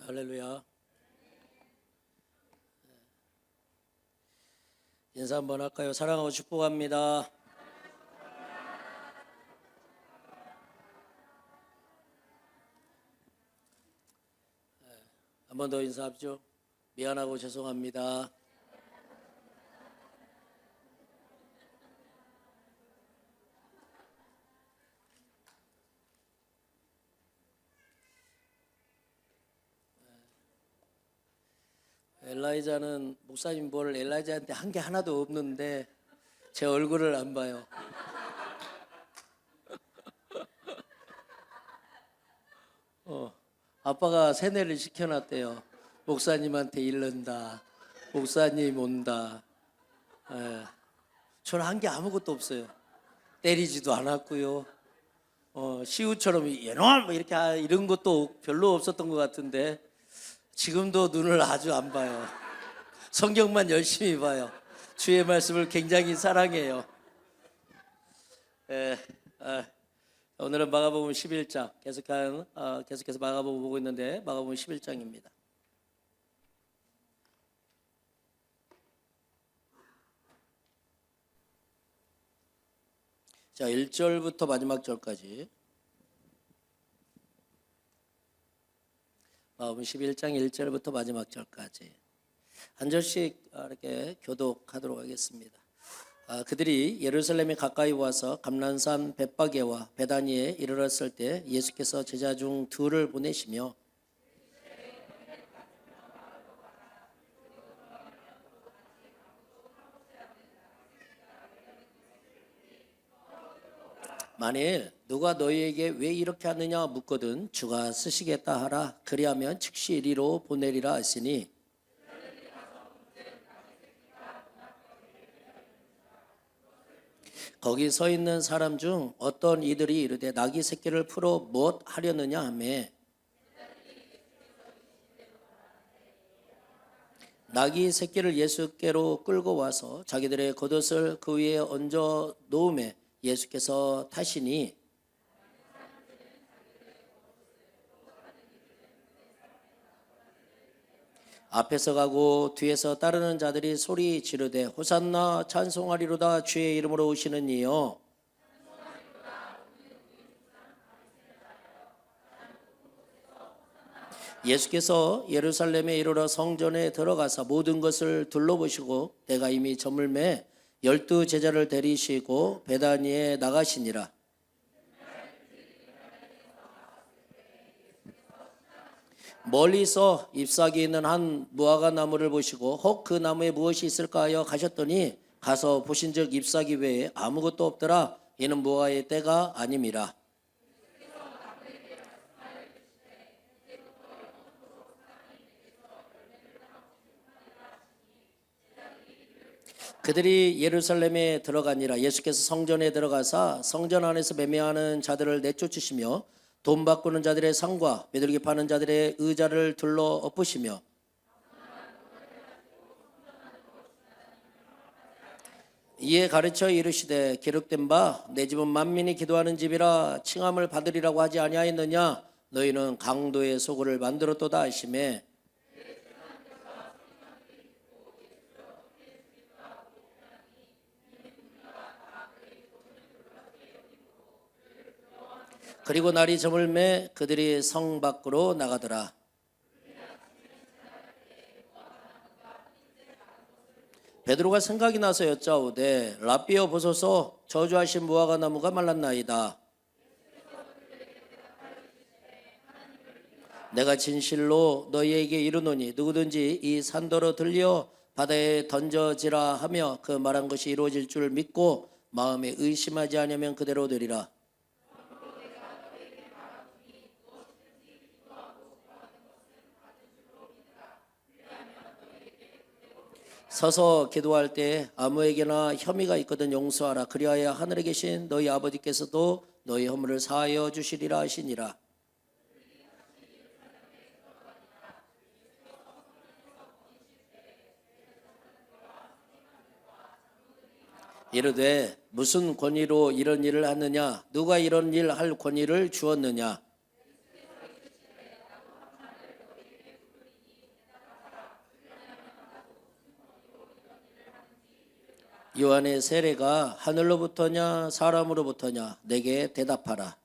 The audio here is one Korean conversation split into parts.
할렐루야. 인사 한번 할까요? 사랑하고 축복합니다. 한 번 더 인사하죠. 미안하고 죄송합니다. 엘라이자는 목사님 볼 엘라이자한테 한 게 하나도 없는데 제 얼굴을 안 봐요. 아빠가 세뇌를 시켜놨대요. 목사님한테 이른다. 목사님 온다. 저는 한 게 아무것도 없어요. 때리지도 않았고요. 시우처럼 얘놈 이렇게 이런 것도 별로 없었던 것 같은데 지금도 눈을 아주 안 봐요. 성경만 열심히 봐요. 주의 말씀을 굉장히 사랑해요. 오늘은 마가복음 11장 계속해서 마가복음 보고 있는데 마가복음 11장입니다. 자, 1절부터 마지막 절까지 마가복음 11장 1절부터 마지막 절까지 한 절씩 이렇게 교독하도록 하겠습니다. 그들이 예루살렘에 가까이 와서 감난산 벳바게와 베다니에 이르렀을 때 예수께서 제자 중 둘을 보내시며 만일 누가 너희에게 왜 이렇게 하느냐 묻거든 주가 쓰시겠다 하라. 그리하면 즉시 이리로 보내리라 하시니 거기 서 있는 사람 중 어떤 이들이 이르되 나귀 새끼를 풀어 무엇 하려느냐 하며 나귀 새끼를 예수께로 끌고 와서 자기들의 겉옷을 그 위에 얹어 놓음에 예수께서 타시니 앞에서 가고 뒤에서 따르는 자들이 소리 지르되 호산나 찬송하리로다 주의 이름으로 오시는 이여. 예수께서 예루살렘에 이르러 성전에 들어가서 모든 것을 둘러보시고 때가 이미 저물매 12 제자를 데리시고 베다니에 나가시니라. 멀리서 잎사귀 있는 한 무화과 나무를 보시고 혹 그 나무에 무엇이 있을까 하여 가셨더니 가서 보신즉 잎사귀 외에 아무것도 없더라. 이는 무화과의 때가 아님이라. 그들이 예루살렘에 들어가니라. 예수께서 성전에 들어가사 성전 안에서 매매하는 자들을 내쫓으시며 돈 바꾸는 자들의 상과 비둘기 파는 자들의 의자를 둘러 엎으시며 이에 가르쳐 이르시되 기록된 바 내 집은 만민이 기도하는 집이라 칭함을 받으리라고 하지 아니하였느냐. 너희는 강도의 소굴을 만들었도다 하시매 그리고 날이 저물매 그들이 성 밖으로 나가더라. 베드로가 생각이 나서 여짜오되 라삐여 보소서 저주하신 무화과 나무가 말랐나이다. 내가 진실로 너희에게 이르노니 누구든지 이 산더러 들려 바다에 던져지라 하며 그 말한 것이 이루어질 줄 믿고 마음에 의심하지 않으면 그대로 되리라. 서서 기도할 때 아무에게나 혐의가 있거든 용서하라. 그리하여 하늘에 계신 너희 아버지께서도 너희 허물을 사하여 주시리라 하시니라. 이르되 무슨 권위로 이런 일을 하느냐? 누가 이런 일 할 권위를 주었느냐? 요한의 세례가 하늘로부터냐 사람으로부터냐 내게 대답하라.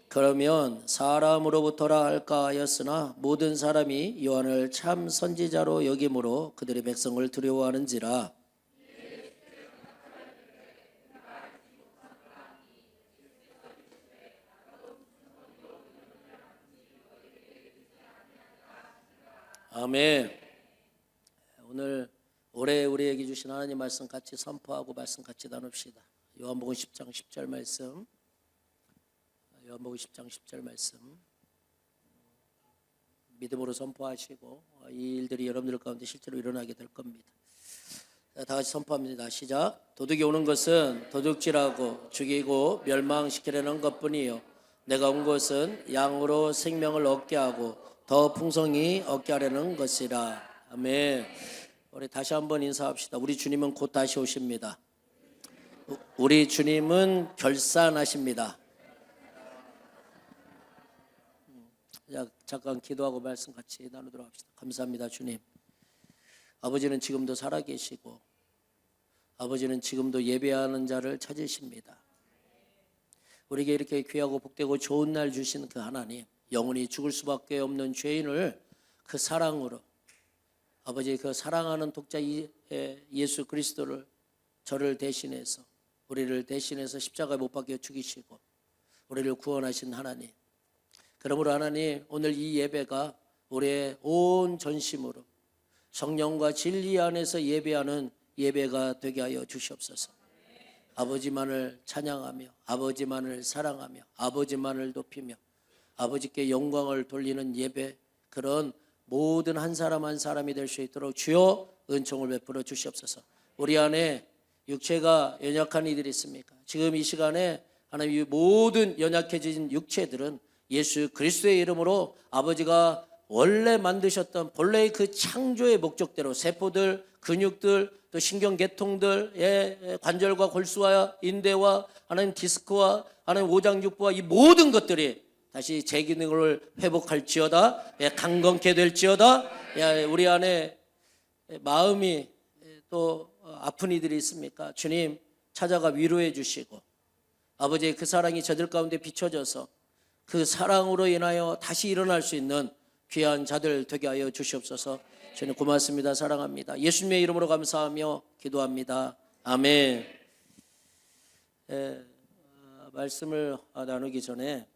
그러면 사람으로부터라 할까 하였으나 모든 사람이 요한을 참 선지자로 여김으로 그들의 백성을 두려워하는지라. 아멘. 오늘 올해 우리에게 주신 하나님 말씀 같이 선포하고 말씀 같이 나눕시다. 요한복음 10장 10절 말씀. 요한복음 10장 10절 말씀 믿음으로 선포하시고 이 일들이 여러분들 가운데 실제로 일어나게 될 겁니다. 다 같이 선포합니다. 시작. 도둑이 오는 것은 도둑질하고 죽이고 멸망시키려는 것뿐이요 내가 온 것은 양으로 생명을 얻게 하고 더 풍성히 얻게 하려는 것이라. 아멘. 우리 다시 한번 인사합시다. 우리 주님은 곧 다시 오십니다. 우리 주님은 결산하십니다. 잠깐 기도하고 말씀 같이 나누도록 합시다. 감사합니다. 주님, 아버지는 지금도 살아계시고 아버지는 지금도 예배하는 자를 찾으십니다. 우리에게 이렇게 귀하고 복되고 좋은 날 주신 그 하나님, 영원히 죽을 수밖에 없는 죄인을 그 사랑으로 아버지 그 사랑하는 독자 예수 그리스도를 저를 대신해서 우리를 대신해서 십자가에 못 박혀 죽이시고 우리를 구원하신 하나님, 그러므로 하나님 오늘 이 예배가 우리의 온 전심으로 성령과 진리 안에서 예배하는 예배가 되게 하여 주시옵소서. 아버지만을 찬양하며 아버지만을 사랑하며 아버지만을 높이며 아버지께 영광을 돌리는 예배, 그런 모든 한 사람 한 사람이 될 수 있도록 주여 은총을 베풀어 주시옵소서. 우리 안에 육체가 연약한 이들이 있습니까? 지금 이 시간에 하나님 이 모든 연약해진 육체들은 예수 그리스도의 이름으로 아버지가 원래 만드셨던 본래의 그 창조의 목적대로 세포들, 근육들, 또 신경계통들의 관절과 골수와 인대와 하나님 디스크와 하나님 오장육부와 이 모든 것들이 다시 제 기능을 회복할지어다. 강건케 될지어다. 우리 안에 마음이 또 아픈 이들이 있습니까? 주님 찾아가 위로해 주시고 아버지의 그 사랑이 저들 가운데 비춰져서 그 사랑으로 인하여 다시 일어날 수 있는 귀한 자들 되게 하여 주시옵소서. 저는 고맙습니다. 사랑합니다. 예수님의 이름으로 감사하며 기도합니다. 아멘. 말씀을 나누기 전에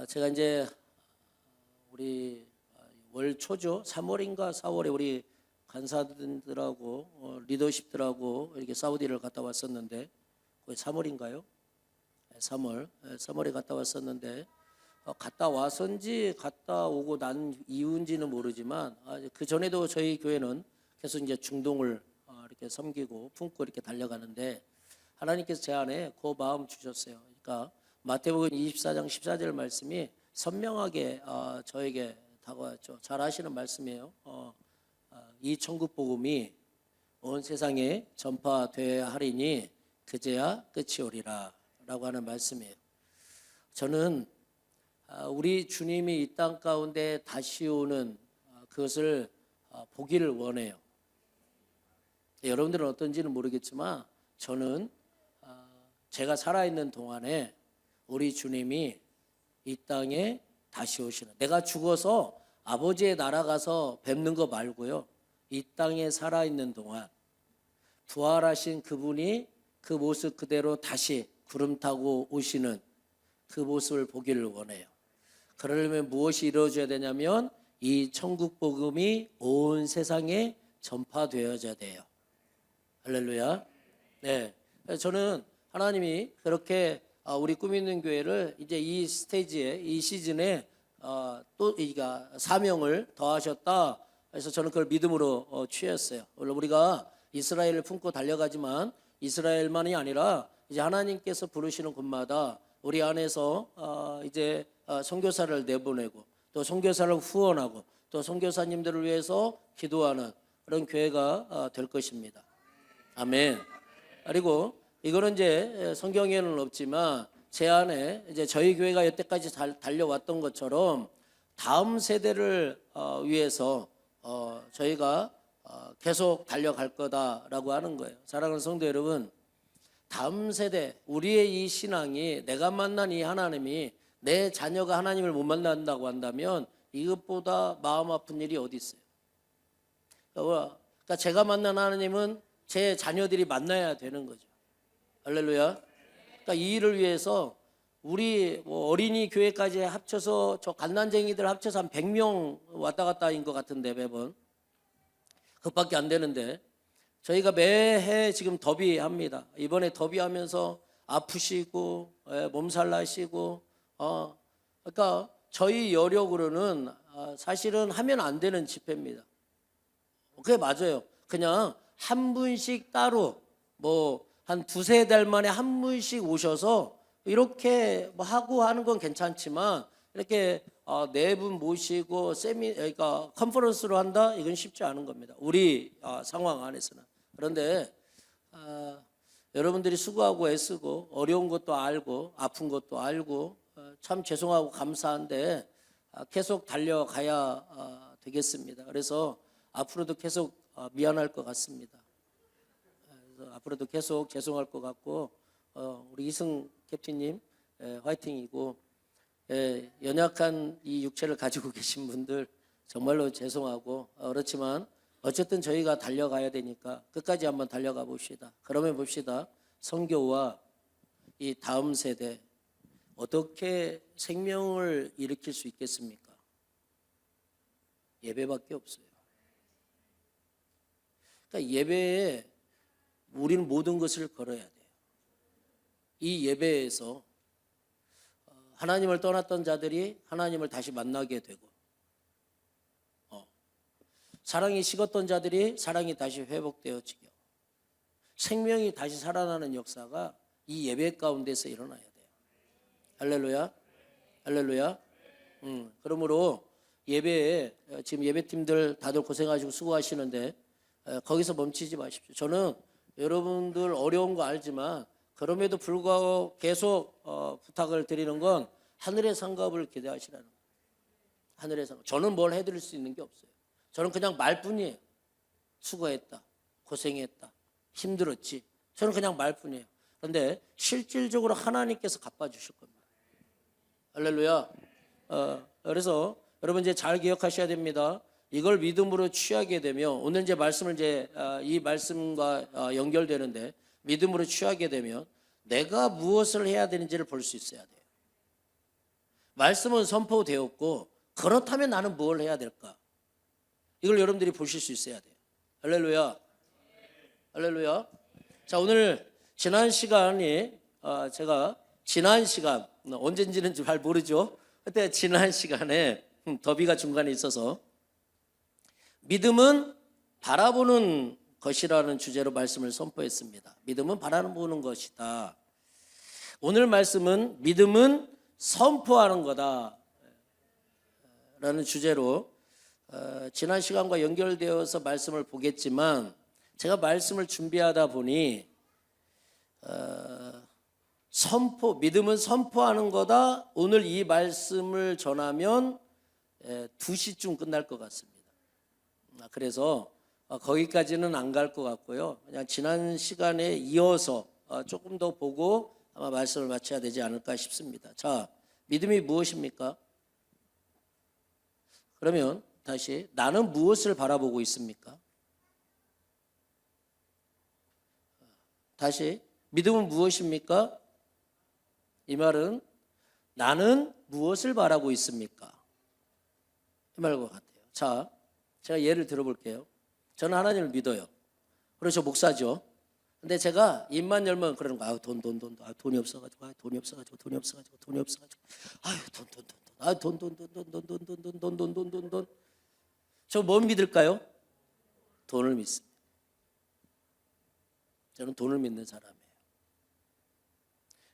제가 이제 우리 월 초죠. 3월인가 4월에 우리 간사들하고 리더십들하고 이렇게 사우디를 갔다 왔었는데, 거의 3월인가요? 3월에 갔다 왔었는데, 갔다 와서인지 갔다 오고 난 이후인지는 모르지만 그 전에도 저희 교회는 계속 이제 중동을 이렇게 섬기고 품고 이렇게 달려가는데 하나님께서 제 안에 그 마음 주셨어요. 그러니까 마태복음 24장 14절 말씀이 선명하게 저에게 다가왔죠. 잘 아시는 말씀이에요. 이 천국 복음이 온 세상에 전파되어야 하리니 그제야 끝이 오리라 라고 하는 말씀이에요. 저는 우리 주님이 이 땅 가운데 다시 오는 그것을 보기를 원해요. 여러분들은 어떤지는 모르겠지만 저는 제가 살아있는 동안에 우리 주님이 이 땅에 다시 오시는, 내가 죽어서 아버지의 나라 가서 뵙는 거 말고요, 이 땅에 살아있는 동안 부활하신 그분이 그 모습 그대로 다시 구름 타고 오시는 그 모습을 보기를 원해요. 그러려면 무엇이 이루어져야 되냐면 이 천국 복음이 온 세상에 전파되어져야 돼요. 할렐루야. 네, 저는 하나님이 그렇게 우리 꿈 있는 교회를 이제 이 스테이지에, 이 시즌에 또 사명을 더하셨다. 그래서 저는 그걸 믿음으로 취했어요. 물론 우리가 이스라엘을 품고 달려가지만 이스라엘만이 아니라 이제 하나님께서 부르시는 곳마다 우리 안에서 이제 선교사를 내보내고 또 선교사를 후원하고 또 선교사님들을 위해서 기도하는 그런 교회가 될 것입니다. 아멘. 그리고 이거는 이제 성경에는 없지만 제 안에 이제 저희 교회가 여태까지 달려왔던 것처럼 다음 세대를 위해서 저희가 계속 달려갈 거다라고 하는 거예요. 사랑하는 성도 여러분, 다음 세대, 우리의 이 신앙이, 내가 만난 이 하나님이 내 자녀가 하나님을 못 만난다고 한다면 이것보다 마음 아픈 일이 어디 있어요? 그러니까 제가 만난 하나님은 제 자녀들이 만나야 되는 거죠. 할렐루야. 그러니까 이 일을 위해서 우리 어린이 교회까지 합쳐서 저 갓난쟁이들 합쳐서 한 100명 왔다 갔다인 것 같은데 매번 그것밖에 안 되는데 저희가 매해 지금 더비합니다. 이번에 더비하면서 아프시고 몸살 나시고 그러니까 저희 여력으로는 사실은 하면 안 되는 집회입니다. 그게 맞아요. 그냥 한 분씩 따로 한 두세 달 만에 한 분씩 오셔서 이렇게 하고 하는 건 괜찮지만 이렇게 네 분 모시고 그러니까 컨퍼런스로 한다? 이건 쉽지 않은 겁니다. 우리 상황 안에서는. 그런데 여러분들이 수고하고 애쓰고 어려운 것도 알고 아픈 것도 알고 참 죄송하고 감사한데 계속 달려가야 되겠습니다. 그래서 앞으로도 계속 미안할 것 같습니다. 그래서 앞으로도 계속 죄송할 것 같고 우리 이승 캡틴님 화이팅이고 연약한 이 육체를 가지고 계신 분들 정말로 죄송하고 그렇지만 어쨌든 저희가 달려가야 되니까 끝까지 한번 달려가 봅시다. 그러면 봅시다. 선교와 이 다음 세대 어떻게 생명을 일으킬 수 있겠습니까? 예배밖에 없어요. 그러니까 예배에 우리는 모든 것을 걸어야 돼요. 이 예배에서 하나님을 떠났던 자들이 하나님을 다시 만나게 되고 사랑이 식었던 자들이 사랑이 다시 회복되어지고 생명이 다시 살아나는 역사가 이 예배 가운데서 일어나야 돼요. 할렐루야. 할렐루야. 그러므로 예배에 지금 예배팀들 다들 고생하시고 수고하시는데 거기서 멈추지 마십시오. 저는 여러분들 어려운 거 알지만 그럼에도 불구하고 계속 부탁을 드리는 건 하늘의 상급을 기대하시라는 거예요. 하늘의 상급. 저는 뭘 해드릴 수 있는 게 없어요. 저는 그냥 말뿐이에요. 수고했다, 고생했다, 힘들었지. 저는 그냥 말뿐이에요. 그런데 실질적으로 하나님께서 갚아주실 겁니다. 할렐루야. 그래서 여러분 이제 잘 기억하셔야 됩니다. 이걸 믿음으로 취하게 되면 오늘 이제 말씀을 이 말씀과 연결되는데 믿음으로 취하게 되면 내가 무엇을 해야 되는지를 볼 수 있어야 돼요. 말씀은 선포되었고 그렇다면 나는 뭘 해야 될까? 이걸 여러분들이 보실 수 있어야 돼요. 할렐루야. 할렐루야. 자, 오늘 지난 시간이 제가 지난 시간 언젠지는 잘 모르죠. 그때 지난 시간에 더비가 중간에 있어서 믿음은 바라보는 것이라는 주제로 말씀을 선포했습니다. 믿음은 바라보는 것이다. 오늘 말씀은 믿음은 선포하는 거다 라는 주제로 지난 시간과 연결되어서 말씀을 보겠지만 제가 준비하다 보니 믿음은 선포하는 거다. 오늘 이 말씀을 전하면 2시쯤 끝날 것 같습니다. 그래서 거기까지는 안 갈 것 같고요. 그냥 지난 시간에 이어서 조금 더 보고 아마 말씀을 마쳐야 되지 않을까 싶습니다. 자, 믿음이 무엇입니까? 그러면 다시 나는 무엇을 바라보고 있습니까? 다시 믿음은 무엇입니까? 이 말은 나는 무엇을 바라고 있습니까? 이 말인 것 같아요. 자, 제가 예를 들어볼게요. 저는 하나님을 믿어요. 그리고 저 목사죠. 근데 제가 입만 열면 그러는 거예요. 돈이 없어가지고, 돈이 없어가지고, 돈. 저 뭐 믿을까요? 돈을 믿습니다. 저는 돈을 믿는 사람이에요.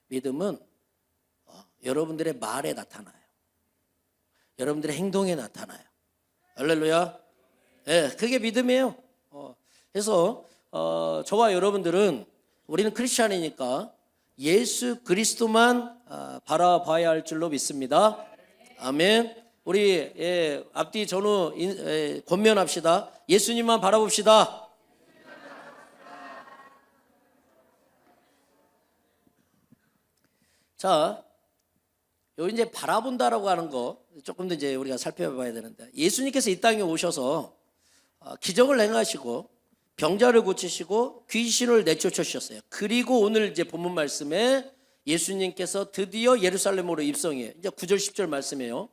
믿음은 여러분들의 말에 나타나요. 여러분들의 행동에 나타나요. 할렐루야. 네, 그게 믿음이에요. 그래서 저와 여러분들은 우리는 크리스찬이니까 예수 그리스도만 바라봐야 할 줄로 믿습니다. 아멘. 우리 앞뒤 전후 권면합시다. 예수님만 바라봅시다. 자, 요 이제 바라본다라고 하는 거 조금 더 이제 우리가 살펴봐야 되는데, 예수님께서 이 땅에 오셔서 기적을 행하시고 병자를 고치시고 귀신을 내쫓으셨어요. 그리고 오늘 이제 본문 말씀에 예수님께서 드디어 예루살렘으로 입성해요. 이제 9절 10절 말씀이에요.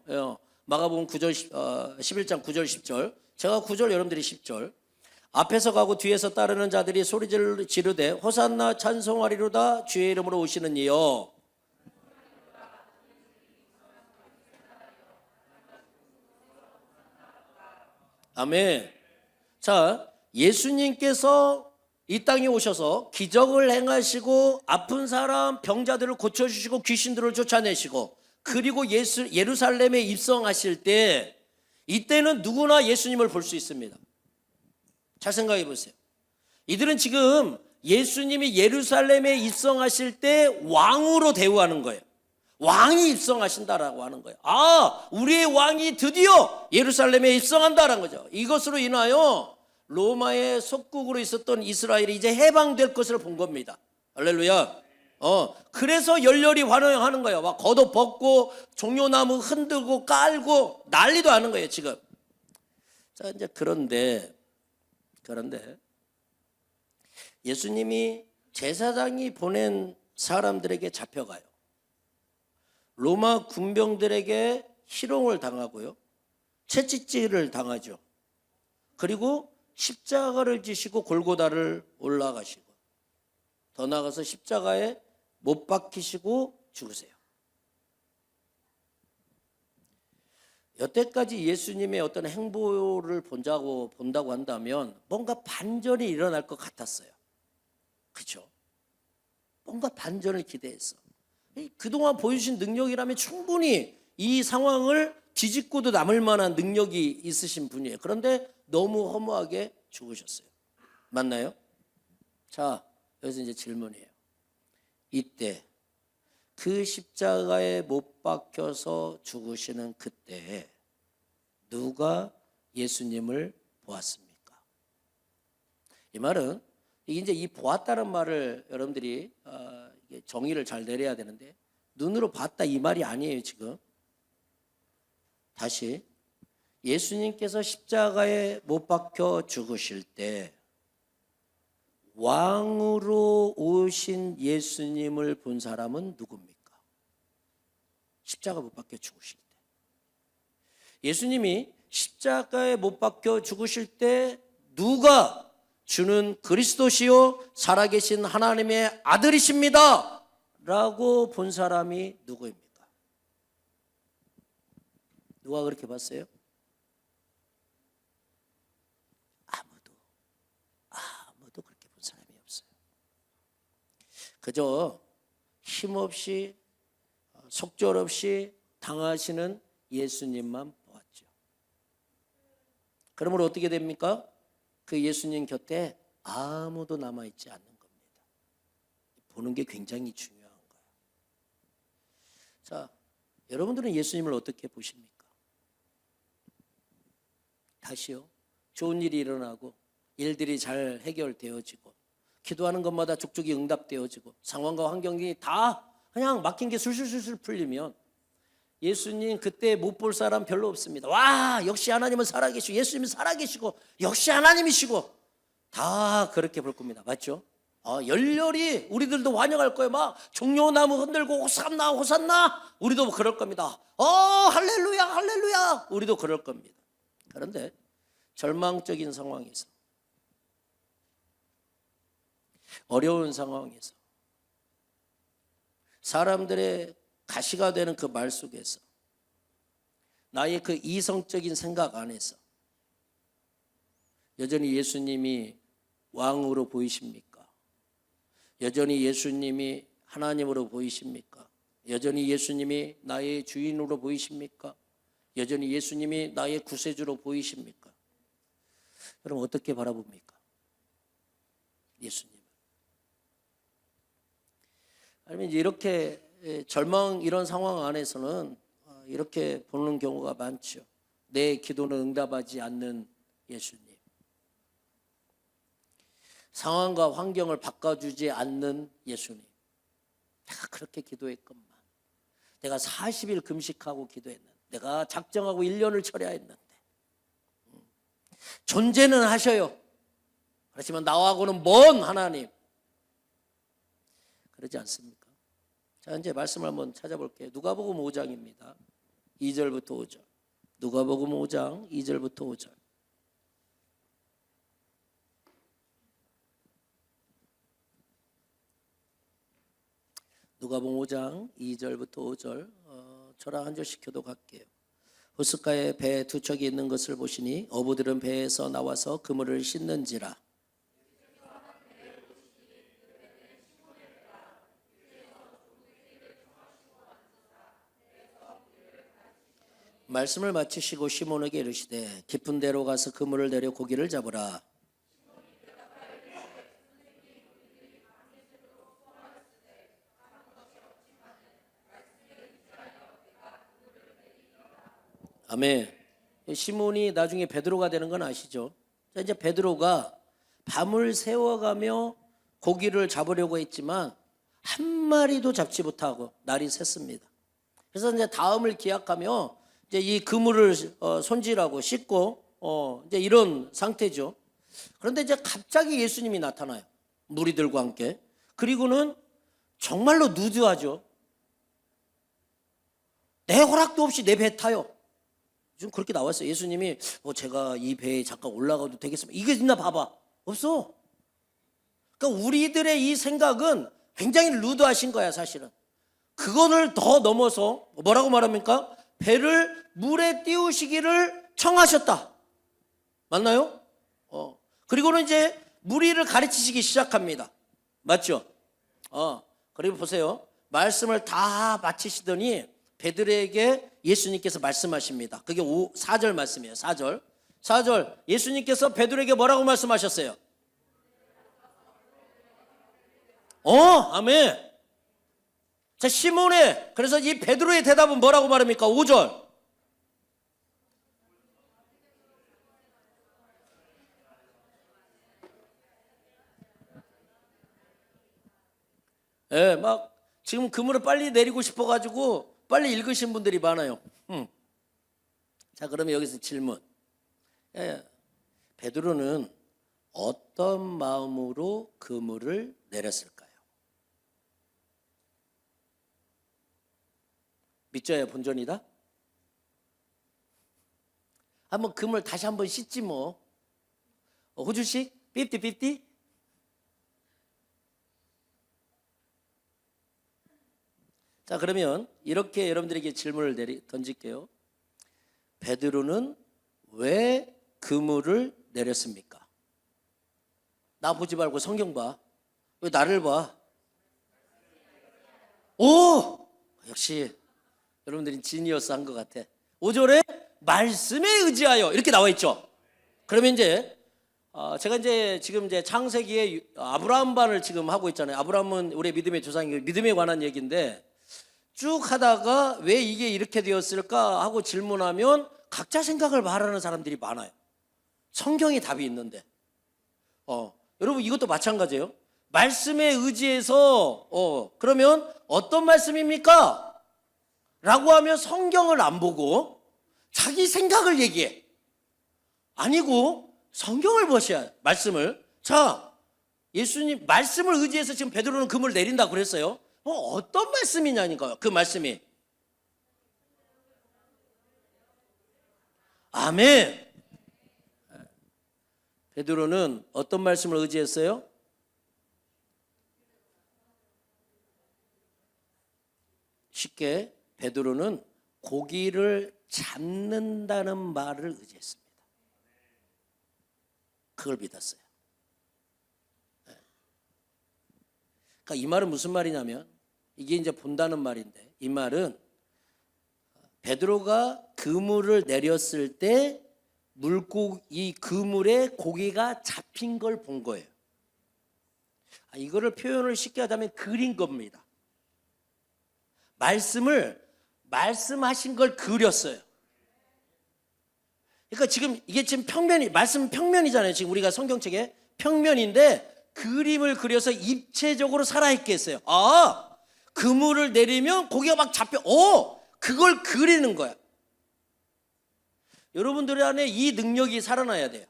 마가복음 11장 9절 10절. 제가 9절, 여러분들이 10절. 앞에서 가고 뒤에서 따르는 자들이 소리 지르되 호산나 찬송하리로다 주의 이름으로 오시는 이여. 아멘. 자, 예수님께서 이 땅에 오셔서 기적을 행하시고 아픈 사람, 병자들을 고쳐주시고 귀신들을 쫓아내시고, 그리고 예루살렘에 입성하실 때, 이때는 누구나 예수님을 볼 수 있습니다. 잘 생각해 보세요. 이들은 지금 예수님이 예루살렘에 입성하실 때 왕으로 대우하는 거예요. 왕이 입성하신다라고 하는 거예요. 우리의 왕이 드디어 예루살렘에 입성한다라는 거죠. 이것으로 인하여 로마의 속국으로 있었던 이스라엘이 이제 해방될 것을 본 겁니다. 할렐루야. 그래서 열렬히 환영하는 거예요. 막 겉옷 벗고 종려나무 흔들고 깔고 난리도 하는 거예요, 지금. 자, 이제 그런데 예수님이 제사장이 보낸 사람들에게 잡혀가요. 로마 군병들에게 희롱을 당하고요, 채찍질을 당하죠. 그리고 십자가를 지시고 골고다를 올라가시고, 더 나아가서 십자가에 못 박히시고 죽으세요. 여태까지 예수님의 어떤 행보를 본다고 한다면 뭔가 반전이 일어날 것 같았어요. 그렇죠? 뭔가 반전을 기대했어. 그동안 보여주신 능력이라면 충분히 이 상황을 뒤집고도 남을 만한 능력이 있으신 분이에요. 그런데 너무 허무하게 죽으셨어요. 맞나요? 자, 여기서 이제 질문이에요. 이때 그 십자가에 못 박혀서 죽으시는 그때 누가 예수님을 보았습니까? 이 말은, 이제 이 보았다는 말을 여러분들이 정의를 잘 내려야 되는데, 눈으로 봤다 이 말이 아니에요. 지금 다시, 예수님께서 십자가에 못 박혀 죽으실 때 왕으로 오신 예수님을 본 사람은 누굽니까? 십자가 못 박혀 죽으실 때, 예수님이 십자가에 못 박혀 죽으실 때 누가 주는 그리스도시요 살아계신 하나님의 아들이십니다 라고 본 사람이 누구입니까? 누가 그렇게 봤어요? 아무도 그렇게 본 사람이 없어요. 그저 힘없이 속절없이 당하시는 예수님만 보았죠. 그러므로 어떻게 됩니까? 그 예수님 곁에 아무도 남아있지 않는 겁니다. 보는 게 굉장히 중요한 거예요. 자, 여러분들은 예수님을 어떻게 보십니까? 다시요, 좋은 일이 일어나고 일들이 잘 해결되어지고 기도하는 것마다 족족이 응답되어지고 상황과 환경이 다 그냥 막힌 게 술술술술 풀리면 예수님 그때 못 볼 사람 별로 없습니다. 와, 역시 하나님은 살아계시고 예수님은 살아계시고 역시 하나님이시고 다 그렇게 볼 겁니다. 맞죠? 열렬히 우리들도 환영할 거예요. 막 종려나무 흔들고 호산나 호산나, 우리도 그럴 겁니다. 할렐루야 할렐루야, 우리도 그럴 겁니다. 그런데 절망적인 상황에서, 어려운 상황에서, 사람들의 가시가 되는 그 말 속에서, 나의 그 이성적인 생각 안에서 여전히 예수님이 왕으로 보이십니까? 여전히 예수님이 하나님으로 보이십니까? 여전히 예수님이 나의 주인으로 보이십니까? 여전히 예수님이 나의 구세주로 보이십니까? 그럼 어떻게 바라봅니까? 예수님을. 아니면 이제 이렇게 절망 이런 상황 안에서는 이렇게 보는 경우가 많죠. 내 기도는 응답하지 않는 예수님. 상황과 환경을 바꿔주지 않는 예수님. 내가 그렇게 기도했건만, 내가 40일 금식하고 기도했는데, 내가 작정하고 1년을 철야했는데, 존재는 하셔요. 그렇지만 나하고는 먼 하나님. 그러지 않습니까? 자, 이제 말씀을 한번 찾아볼게요. 누가복음 5장입니다. 2절부터 5절. 누가복음 5장 2절부터 5절. 누가복음 5장 2절부터 5절. 저랑 한 절씩 교독할게요. 호숫가에 배 두 척이 있는 것을 보시니 어부들은 배에서 나와서 그물을 씻는지라. 말씀을 마치시고 시몬에게 이르시되 깊은 데로 가서 그물을 내려 고기를 잡으라. 아멘. 시몬이 나중에 베드로가 되는 건 아시죠? 자, 이제 베드로가 밤을 새워가며 고기를 잡으려고 했지만 한 마리도 잡지 못하고 날이 샜습니다. 그래서 이제 다음을 기약하며 이제 이 그물을 손질하고 씻고 이제 이런 상태죠. 그런데 이제 갑자기 예수님이 나타나요. 무리들과 함께. 그리고는 정말로 누드하죠. 내 허락도 없이 내 배 타요. 지금 그렇게 나왔어요. 예수님이 제가 이 배에 잠깐 올라가도 되겠습니까? 이게 있나 봐봐. 없어. 그러니까 우리들의 이 생각은 굉장히 루드하신 거야, 사실은. 그거를 더 넘어서 뭐라고 말합니까? 배를 물에 띄우시기를 청하셨다. 맞나요? 그리고는 이제 무리를 가르치시기 시작합니다. 맞죠? 그리고 보세요. 말씀을 다 마치시더니 베드로에게 예수님께서 말씀하십니다. 그게 4절 말씀이에요. 4절. 예수님께서 베드로에게 뭐라고 말씀하셨어요? 아멘. 자, 시몬의, 그래서 이 베드로의 대답은 뭐라고 말합니까? 5절. 막 지금 그물을 빨리 내리고 싶어가지고 빨리 읽으신 분들이 많아요. 자, 그러면 여기서 질문. 베드로는 어떤 마음으로 그물을 내렸을까요? 믿져야 본전이다? 한번 그물 다시 한번 씻지 뭐. 호주식? 50-50? 자, 그러면 이렇게 여러분들에게 질문을 던질게요. 베드로는 왜 그물을 내렸습니까? 나 보지 말고 성경 봐. 왜 나를 봐? 역시 여러분들이 지니어스 한 것 같아. 5절에 말씀에 의지하여 이렇게 나와 있죠. 그러면 이제 제가 이제 지금 이제 창세기에 아브라함반을 지금 하고 있잖아요. 아브라함은 우리 믿음의 조상이고 믿음에 관한 얘기인데 쭉 하다가 왜 이게 이렇게 되었을까 하고 질문하면 각자 생각을 말하는 사람들이 많아요. 성경에 답이 있는데. 여러분 이것도 마찬가지예요. 말씀에 의지해서 그러면 어떤 말씀입니까? 라고 하면 성경을 안 보고 자기 생각을 얘기해. 아니고 성경을 보셔야 말씀을. 자, 예수님 말씀을 의지해서 지금 베드로는 금을 내린다고 그랬어요. 어떤 말씀이냐니까요. 그 말씀이. 아멘. 베드로는 어떤 말씀을 의지했어요? 쉽게 베드로는 고기를 잡는다는 말을 의지했습니다. 그걸 믿었어요. 그러니까 이 말은 무슨 말이냐면 이게 이제 본다는 말인데 이 말은 베드로가 그물을 내렸을 때 이 그물에 고기가 잡힌 걸 본 거예요. 이거를 표현을 쉽게 하자면 그린 겁니다. 말씀하신 걸 그렸어요. 그러니까 지금 이게 지금 말씀 평면이잖아요. 지금 우리가 성경책에 평면인데 그림을 그려서 입체적으로 살아있게 했어요. 그물을 내리면 고기가 막 잡혀. 그걸 그리는 거야. 여러분들 안에 이 능력이 살아나야 돼요.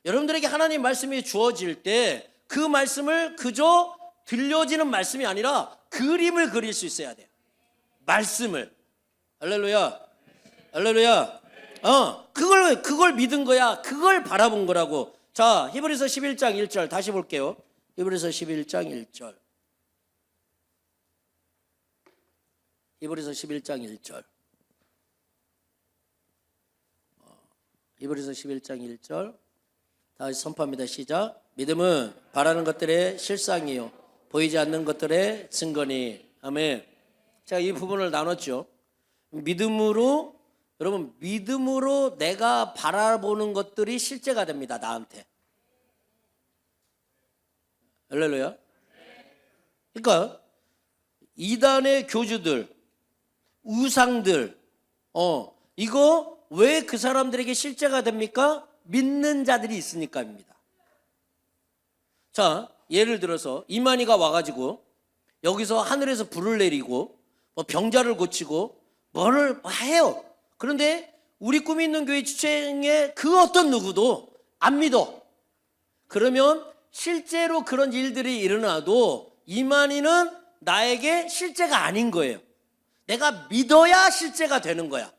여러분들에게 하나님 말씀이 주어질 때 그 말씀을 그저 들려지는 말씀이 아니라 그림을 그릴 수 있어야 돼요. 말씀을. 할렐루야. 할렐루야. 그걸 믿은 거야. 그걸 바라본 거라고. 자, 히브리서 11장 1절 다시 볼게요. 히브리서 11장 1절. 히브리서 11장 1절. 히브리서 11장 1절. 다시 선포합니다. 시작. 믿음은 바라는 것들의 실상이요 보이지 않는 것들의 증거니. 아멘. 제가 이 부분을 나눴죠. 믿음으로, 여러분, 믿음으로 내가 바라보는 것들이 실제가 됩니다. 나한테. 할렐루야. 그러니까 이단의 교주들, 우상들, 이거 왜 그 사람들에게 실제가 됩니까? 믿는 자들이 있으니까입니다. 자, 예를 들어서 이만희가 와가지고 여기서 하늘에서 불을 내리고 병자를 고치고 뭐를 해요. 그런데 우리 꿈이 있는 교회 지체의 그 어떤 누구도 안 믿어. 그러면 실제로 그런 일들이 일어나도 이만희는 나에게 실제가 아닌 거예요. 내가 믿어야 실제가 되는 거야.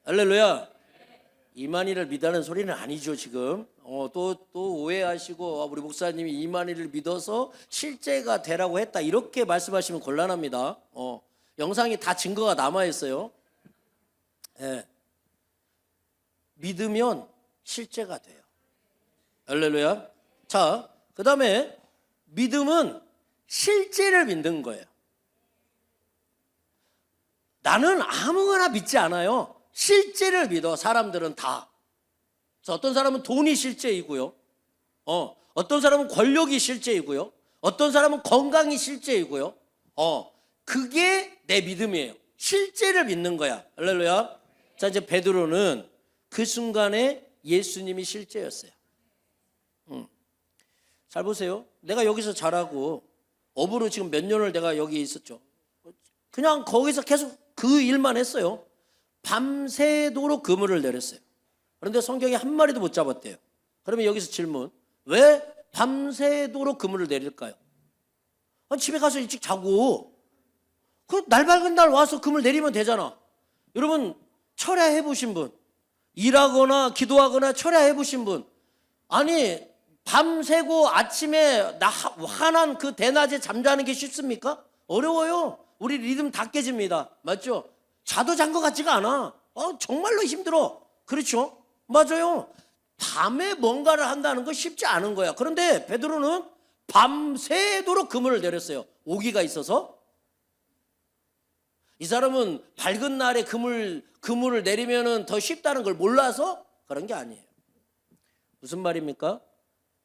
할렐루야. 이만희를 믿다는 소리는 아니죠. 지금 또 오해하시고 우리 목사님이 이만희를 믿어서 실제가 되라고 했다 이렇게 말씀하시면 곤란합니다. 영상이 다 증거가 남아있어요. 예. 믿으면 실제가 돼요. 할렐루야. 자, 그 다음에 믿음은 실제를 믿는 거예요. 나는 아무거나 믿지 않아요. 실제를 믿어. 사람들은 다. 어떤 사람은 돈이 실제이고요. 어떤 사람은 권력이 실제이고요. 어떤 사람은 건강이 실제이고요. 그게 내 믿음이에요. 실제를 믿는 거야. 할렐루야. 자, 이제 베드로는 그 순간에 예수님이 실제였어요. 잘 보세요. 내가 여기서 자라고 업으로 지금 몇 년을 내가 여기 있었죠. 그냥 거기서 계속 그 일만 했어요. 밤새도록 그물을 내렸어요. 그런데 성경에 한 마리도 못 잡았대요. 그러면 여기서 질문, 왜 밤새도록 그물을 내릴까요? 집에 가서 일찍 자고 날 밝은 날 와서 그물 내리면 되잖아. 여러분 철야해 보신 분, 일하거나 기도하거나 철야해 보신 분, 아니 밤새고 아침에 환한 그 대낮에 잠자는 게 쉽습니까? 어려워요. 우리 리듬 다 깨집니다. 맞죠? 자도 잔 것 같지가 않아. 정말로 힘들어. 그렇죠? 맞아요. 밤에 뭔가를 한다는 건 쉽지 않은 거야. 그런데 베드로는 밤새도록 그물을 내렸어요. 오기가 있어서. 이 사람은 밝은 날에 그물을 내리면 더 쉽다는 걸 몰라서 그런 게 아니에요. 무슨 말입니까?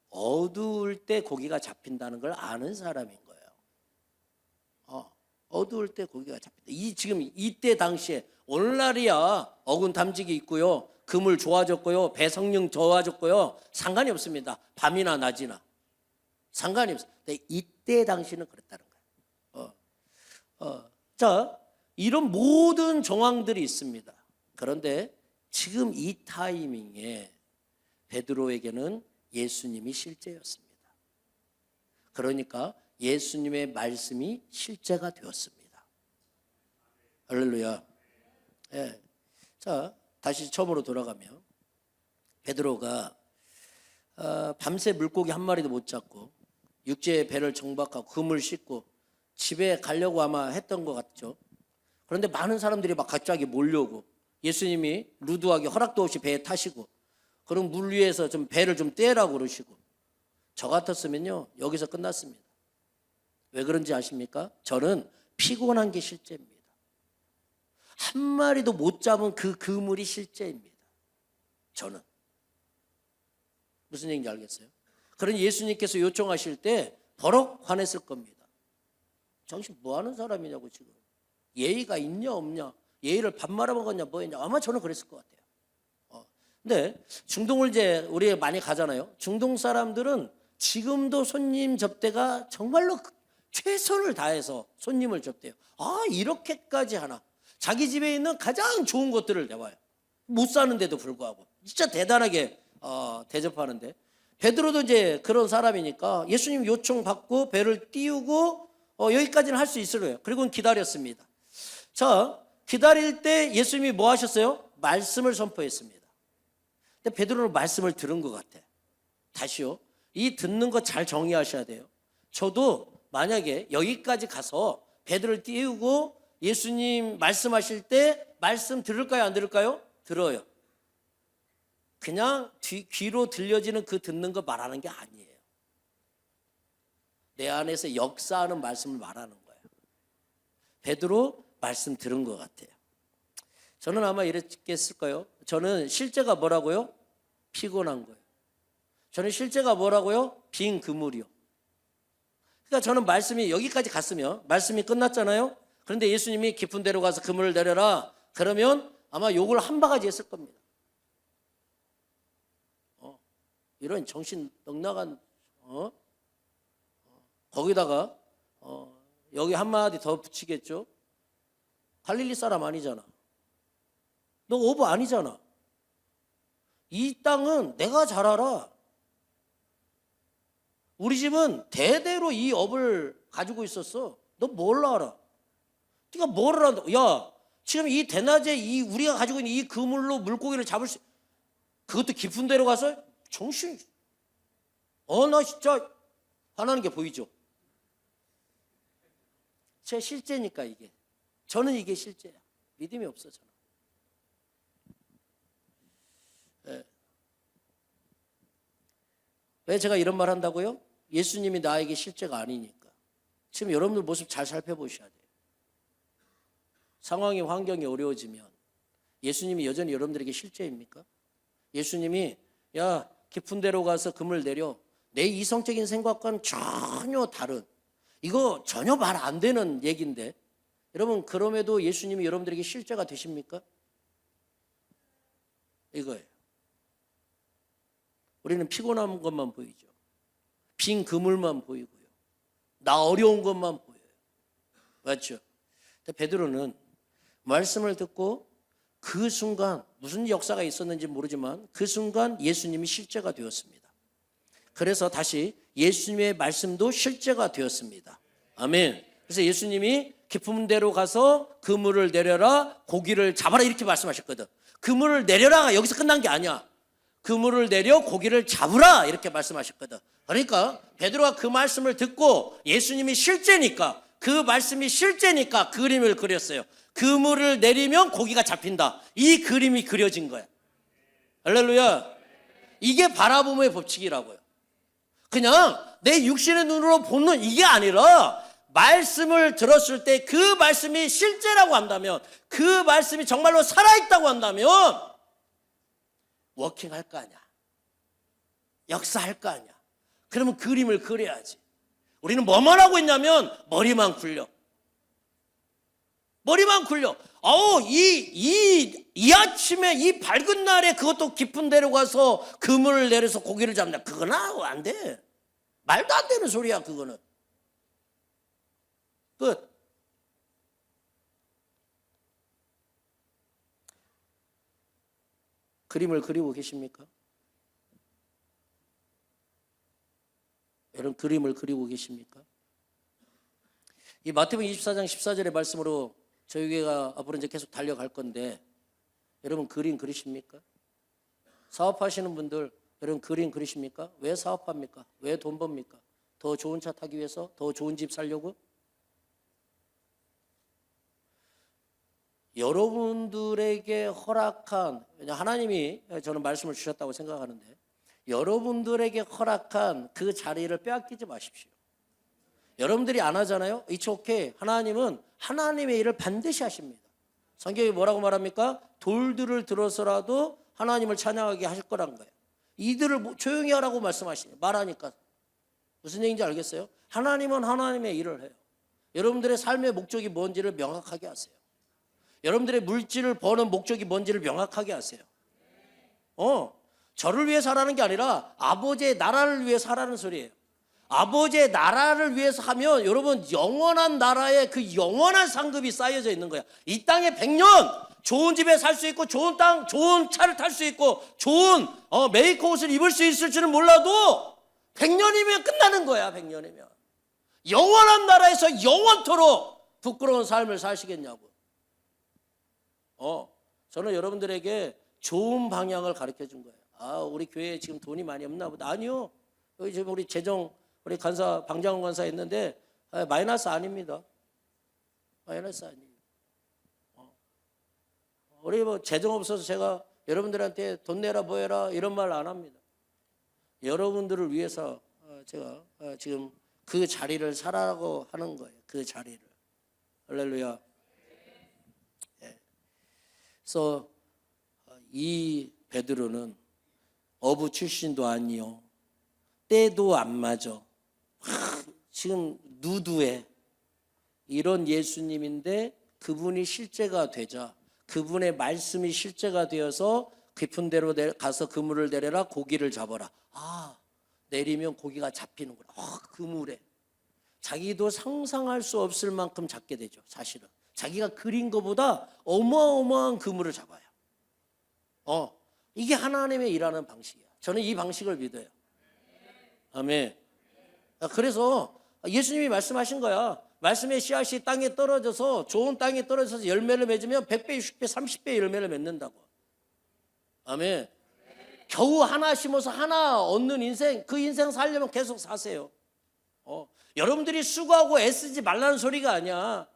어두울 때 고기가 잡힌다는 걸 아는 사람인 거예요. 어두울 때 고기가 잡힌다. 지금 이때 당시에 오늘날이야 어군 탐지기 있고요. 그물 좋아졌고요. 배 성능 좋아졌고요. 상관이 없습니다. 밤이나 낮이나. 상관이 없어요. 근데 이때 당시는 그랬다는 거예요. 자, 이런 모든 정황들이 있습니다. 그런데 지금 이 타이밍에 베드로에게는 예수님이 실제였습니다. 그러니까 예수님의 말씀이 실제가 되었습니다. 할렐루야. 예. 자, 다시 처음으로 돌아가면 베드로가 밤새 물고기 한 마리도 못 잡고 육지에 배를 정박하고 그물 싣고 집에 가려고 아마 했던 것 같죠. 그런데 많은 사람들이 막 갑자기 몰려오고 예수님이 루드하게 허락도 없이 배에 타시고 그럼 물 위에서 좀 배를 좀 떼라고 그러시고 저 같았으면요 여기서 끝났습니다. 왜 그런지 아십니까? 저는 피곤한 게 실제입니다. 한 마리도 못 잡은 그 그물이 실제입니다. 저는. 무슨 얘기인지 알겠어요? 그런 예수님께서 요청하실 때 버럭 화냈을 겁니다. 당신 뭐 하는 사람이냐고 지금. 예의가 있냐 없냐, 예의를 밥 말아 먹었냐 뭐했냐, 아마 저는 그랬을 것 같아요. 근데 중동을 이제 우리 많이 가잖아요. 중동 사람들은 지금도 손님 접대가 정말로 최선을 다해서 손님을 접대요. 아, 이렇게까지 하나. 자기 집에 있는 가장 좋은 것들을 내와요. 못 사는데도 불구하고 진짜 대단하게 대접하는데, 베드로도 이제 그런 사람이니까 예수님 요청 받고 배를 띄우고 여기까지는 할 수 있을 거예요. 그리고 기다렸습니다. 자, 기다릴 때 예수님이 뭐 하셨어요? 말씀을 선포했습니다. 근데 베드로는 말씀을 들은 것 같아. 다시요, 이 듣는 거 잘 정의하셔야 돼요. 저도 만약에 여기까지 가서 배들을 띄우고 예수님 말씀하실 때 말씀 들을까요, 안 들을까요? 들어요. 그냥 귀로 들려지는 그 듣는 거 말하는 게 아니에요. 내 안에서 역사하는 말씀을 말하는 거예요. 베드로 말씀 들은 것 같아요. 저는 아마 이랬겠을까요? 저는 실제가 뭐라고요? 피곤한 거예요. 저는 실제가 뭐라고요? 빈 그물이요. 그러니까 저는 말씀이 여기까지 갔으면, 말씀이 끝났잖아요. 그런데 예수님이 깊은 데로 가서 그물을 내려라, 그러면 아마 욕을 한 바가지 했을 겁니다. 이런 정신 넉나간 거기다가 여기 한마디 더 붙이겠죠. 갈릴리 사람 아니잖아. 너 어부 아니잖아. 이 땅은 내가 잘 알아. 우리 집은 대대로 이 업을 가지고 있었어. 너 뭘 알아? 네가 뭘 알아? 야, 지금 이 대낮에 이 우리가 가지고 있는 이 그물로 물고기를 잡을 수, 그것도 깊은 데로 가서 정신. 나 진짜 화나는 게 보이죠? 제 실제니까 이게. 저는 이게 실제야. 믿음이 없어 저는. 네. 왜 제가 이런 말 한다고요? 예수님이 나에게 실제가 아니니까. 지금 여러분들 모습 잘 살펴보셔야 돼요. 상황이, 환경이 어려워지면 예수님이 여전히 여러분들에게 실제입니까? 예수님이 야, 깊은 데로 가서 그물 내려. 내 이성적인 생각과는 전혀 다른, 이거 전혀 말 안 되는 얘기인데, 여러분 그럼에도 예수님이 여러분들에게 실제가 되십니까? 이거예요. 우리는 피곤한 것만 보이죠. 빈 그물만 보이고요. 나 어려운 것만 보여요. 맞죠? 근데 베드로는 말씀을 듣고 그 순간, 무슨 역사가 있었는지 모르지만 그 순간 예수님이 실제가 되었습니다. 그래서 다시 예수님의 말씀도 실제가 되었습니다. 아멘. 그래서 예수님이 깊은 데로 가서 그물을 내려라, 고기를 잡아라, 이렇게 말씀하셨거든. 그물을 내려라가 여기서 끝난 게 아니야. 그물을 내려 고기를 잡으라, 이렇게 말씀하셨거든. 그러니까 베드로가 그 말씀을 듣고 예수님이 실제니까, 그 말씀이 실제니까 그림을 그렸어요. 그물을 내리면 고기가 잡힌다. 이 그림이 그려진 거야. 할렐루야. 이게 바라봄의 법칙이라고요. 그냥 내 육신의 눈으로 보는 이게 아니라, 말씀을 들었을 때 그 말씀이 실제라고 한다면, 그 말씀이 정말로 살아있다고 한다면 워킹할 거 아니야. 역사할 거 아니야. 그러면 그림을 그려야지. 우리는 뭐만 하고 있냐면 머리만 굴려. 머리만 굴려. 이 아침에 이 밝은 날에 그것도 깊은 데로 가서 그물을 내려서 고기를 잡는다. 그건 안 돼. 말도 안 되는 소리야, 그거는. 끝. 그림을 그리고 계십니까? 여러분, 그림을 그리고 계십니까? 이 마태복음 24장 14절의 말씀으로 저희 교회가 앞으로 이제 계속 달려갈 건데, 여러분 그림 그리십니까? 사업하시는 분들, 여러분 그림 그리십니까? 왜 사업합니까? 왜 돈 법니까? 더 좋은 차 타기 위해서? 더 좋은 집 살려고? 여러분들에게 허락한, 하나님이 저는 말씀을 주셨다고 생각하는데, 여러분들에게 허락한 그 자리를 빼앗기지 마십시오. 여러분들이 안 하잖아요. It's okay. 하나님은 하나님의 일을 반드시 하십니다. 성경이 뭐라고 말합니까? 돌들을 들어서라도 하나님을 찬양하게 하실 거란 거예요. 이들을 조용히 하라고 말씀하시네요. 말하니까. 무슨 얘기인지 알겠어요? 하나님은 하나님의 일을 해요. 여러분들의 삶의 목적이 뭔지를 명확하게 하세요. 여러분들의 물질을 버는 목적이 뭔지를 명확하게 하세요. 저를 위해 살라는 게 아니라 아버지의 나라를 위해 살라는 소리예요. 아버지의 나라를 위해서 하면 여러분 영원한 나라에 그 영원한 상급이 쌓여져 있는 거야. 이 땅에 100년 좋은 집에 살 수 있고 좋은 땅, 좋은 차를 탈 수 있고 좋은 메이커 옷을 입을 수 있을지는 몰라도 100년이면 끝나는 거야. 100년이면. 영원한 나라에서 영원토록 부끄러운 삶을 사시겠냐고. 저는 여러분들에게 좋은 방향을 가르쳐 준 거예요. 우리 교회에 지금 돈이 많이 없나 보다. 아니요. 여기 지금 우리 우리 간사, 방장원 간사 있는데 마이너스 아닙니다. 마이너스 아니에요. 우리 뭐 재정 없어서 제가 여러분들한테 돈 내라 뭐 해라 이런 말 안 합니다. 여러분들을 위해서 제가 지금 그 자리를 살아라고 하는 거예요. 그 자리를. 할렐루야. 예. 그래서 이 베드로는 어부 출신도 아니요. 때도 안 맞아. 지금 누드해. 이런 예수님인데 그분이 실제가 되자 그분의 말씀이 실제가 되어서 깊은 데로 가서 그물을 내려라 고기를 잡아라. 내리면 고기가 잡히는구나. 그물에. 자기도 상상할 수 없을 만큼 잡게 되죠. 사실은. 자기가 그린 것보다 어마어마한 그물을 잡아요. 이게 하나님의 일하는 방식이야. 저는 이 방식을 믿어요. 아멘. 그래서 예수님이 말씀하신 거야. 말씀의 씨앗이 땅에 떨어져서 좋은 땅에 떨어져서 열매를 맺으면 100배, 60배, 30배 열매를 맺는다고. 아멘. 겨우 하나 심어서 하나 얻는 인생, 그 인생 살려면 계속 사세요. 여러분들이 수고하고 애쓰지 말라는 소리가 아니야.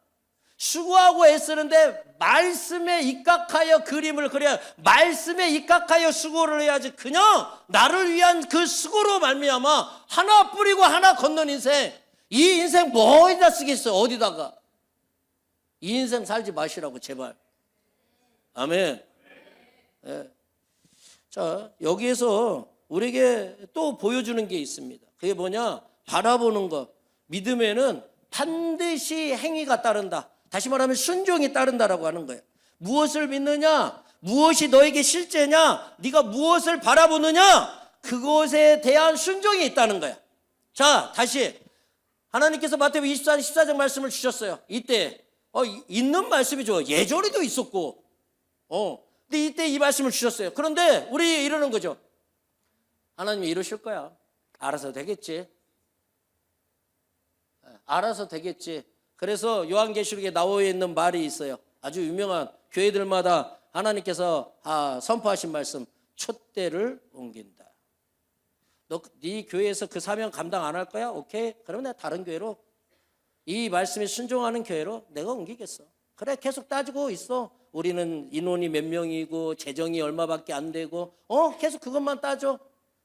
수고하고 애쓰는데 말씀에 입각하여 그림을 그려야, 말씀에 입각하여 수고를 해야지. 그냥 나를 위한 그 수고로 말미암아 하나 뿌리고 하나 걷는 인생, 이 인생 뭐 어디다 쓰겠어요? 어디다가. 이 인생 살지 마시라고 제발. 아멘. 네. 자, 여기에서 우리에게 또 보여주는 게 있습니다. 그게 뭐냐? 바라보는 것. 믿음에는 반드시 행위가 따른다. 다시 말하면 순종이 따른다라고 하는 거예요. 무엇을 믿느냐? 무엇이 너에게 실제냐? 네가 무엇을 바라보느냐? 그것에 대한 순종이 있다는 거야. 자, 다시 하나님께서 마태복음 24장 14장 말씀을 주셨어요. 이때 있는 말씀이죠. 예전에도 있었고 근데 이때 이 말씀을 주셨어요. 그런데 우리 이러는 거죠. 하나님이 이러실 거야. 알아서 되겠지. 알아서 되겠지. 그래서 요한계시록에 나와 있는 말이 있어요. 아주 유명한 교회들마다 하나님께서 선포하신 말씀, 촛대를 옮긴다. 네 교회에서 그 사명 감당 안 할 거야? 오케이. 그러면 내가 다른 교회로, 이 말씀에 순종하는 교회로 내가 옮기겠어. 그래, 계속 따지고 있어. 우리는 인원이 몇 명이고 재정이 얼마밖에 안 되고 계속 그것만 따져.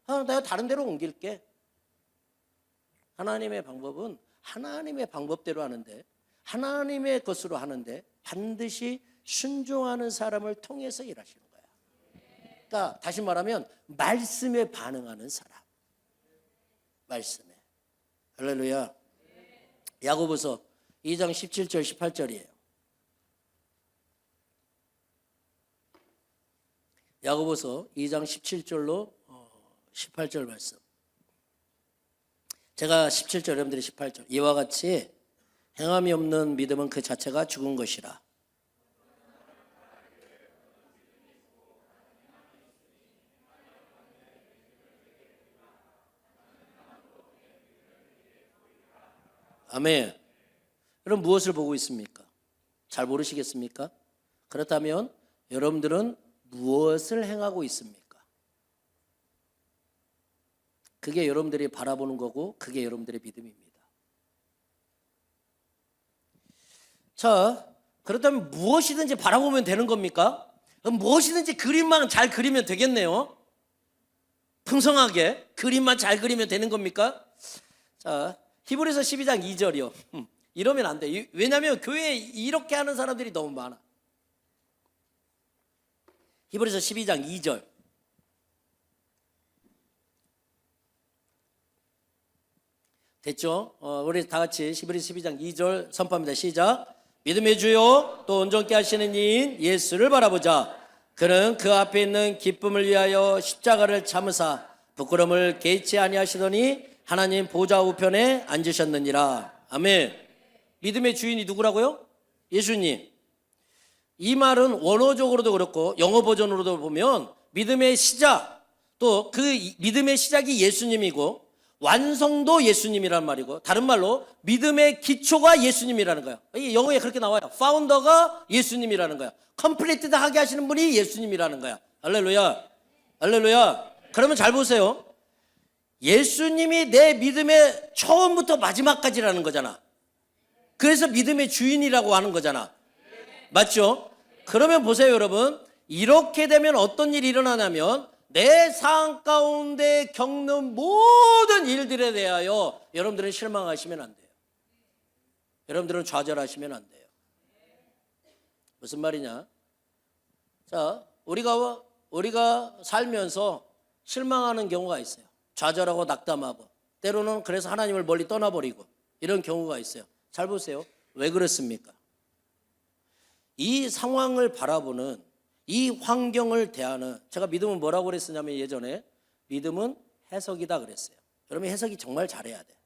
내가 다른 데로 옮길게. 하나님의 방법은 하나님의 방법대로 하는데, 하나님의 것으로 하는데 반드시 순종하는 사람을 통해서 일하시는 거야. 그러니까 다시 말하면 말씀에 반응하는 사람. 말씀에. 할렐루야. 야고보서 2장 17절 18절이에요. 야고보서 2장 17절로 18절 말씀. 제가 17절, 여러분들이 18절. 이와 같이 행함이 없는 믿음은 그 자체가 죽은 것이라. 아멘. 그럼 무엇을 보고 있습니까? 잘 모르시겠습니까? 그렇다면 여러분들은 무엇을 행하고 있습니까? 그게 여러분들이 바라보는 거고, 그게 여러분들의 믿음입니다. 자, 그렇다면 무엇이든지 바라보면 되는 겁니까? 그럼 무엇이든지 그림만 잘 그리면 되겠네요. 풍성하게 그림만 잘 그리면 되는 겁니까? 자, 히브리서 12장 2절이요. 이러면 안 돼. 왜냐하면 교회에 이렇게 하는 사람들이 너무 많아. 히브리서 12장 2절. 됐죠? 우리 다 같이 히브리 12장 2절 선포합니다. 시작. 믿음의 주요 또 온전케 하시는 이인 예수를 바라보자. 그는 그 앞에 있는 기쁨을 위하여 십자가를 참으사 부끄러움을 개의치 아니하시더니 하나님 보좌 우편에 앉으셨느니라. 아멘. 믿음의 주인이 누구라고요? 예수님. 이 말은 원어적으로도 그렇고 영어 버전으로도 보면 믿음의 시작, 또 그 믿음의 시작이 예수님이고 완성도 예수님이란 말이고, 다른 말로 믿음의 기초가 예수님이라는 거예요. 이게 영어에 그렇게 나와요. 파운더가 예수님이라는 거야. 컴플리트드 하게 하시는 분이 예수님이라는 거야. 할렐루야. 할렐루야. 그러면 잘 보세요. 예수님이 내 믿음의 처음부터 마지막까지라는 거잖아. 그래서 믿음의 주인이라고 하는 거잖아. 맞죠? 그러면 보세요, 여러분. 이렇게 되면 어떤 일이 일어나냐면 내 삶 가운데 겪는 모든 일들에 대하여 여러분들은 실망하시면 안 돼요. 여러분들은 좌절하시면 안 돼요. 무슨 말이냐? 자, 우리가 살면서 실망하는 경우가 있어요. 좌절하고 낙담하고, 때로는 그래서 하나님을 멀리 떠나버리고, 이런 경우가 있어요. 잘 보세요. 왜 그렇습니까? 이 상황을 바라보는, 이 환경을 대하는, 제가 믿음은 뭐라고 그랬었냐면 예전에 믿음은 해석이다 그랬어요. 여러분 해석이 정말 잘해야 돼요.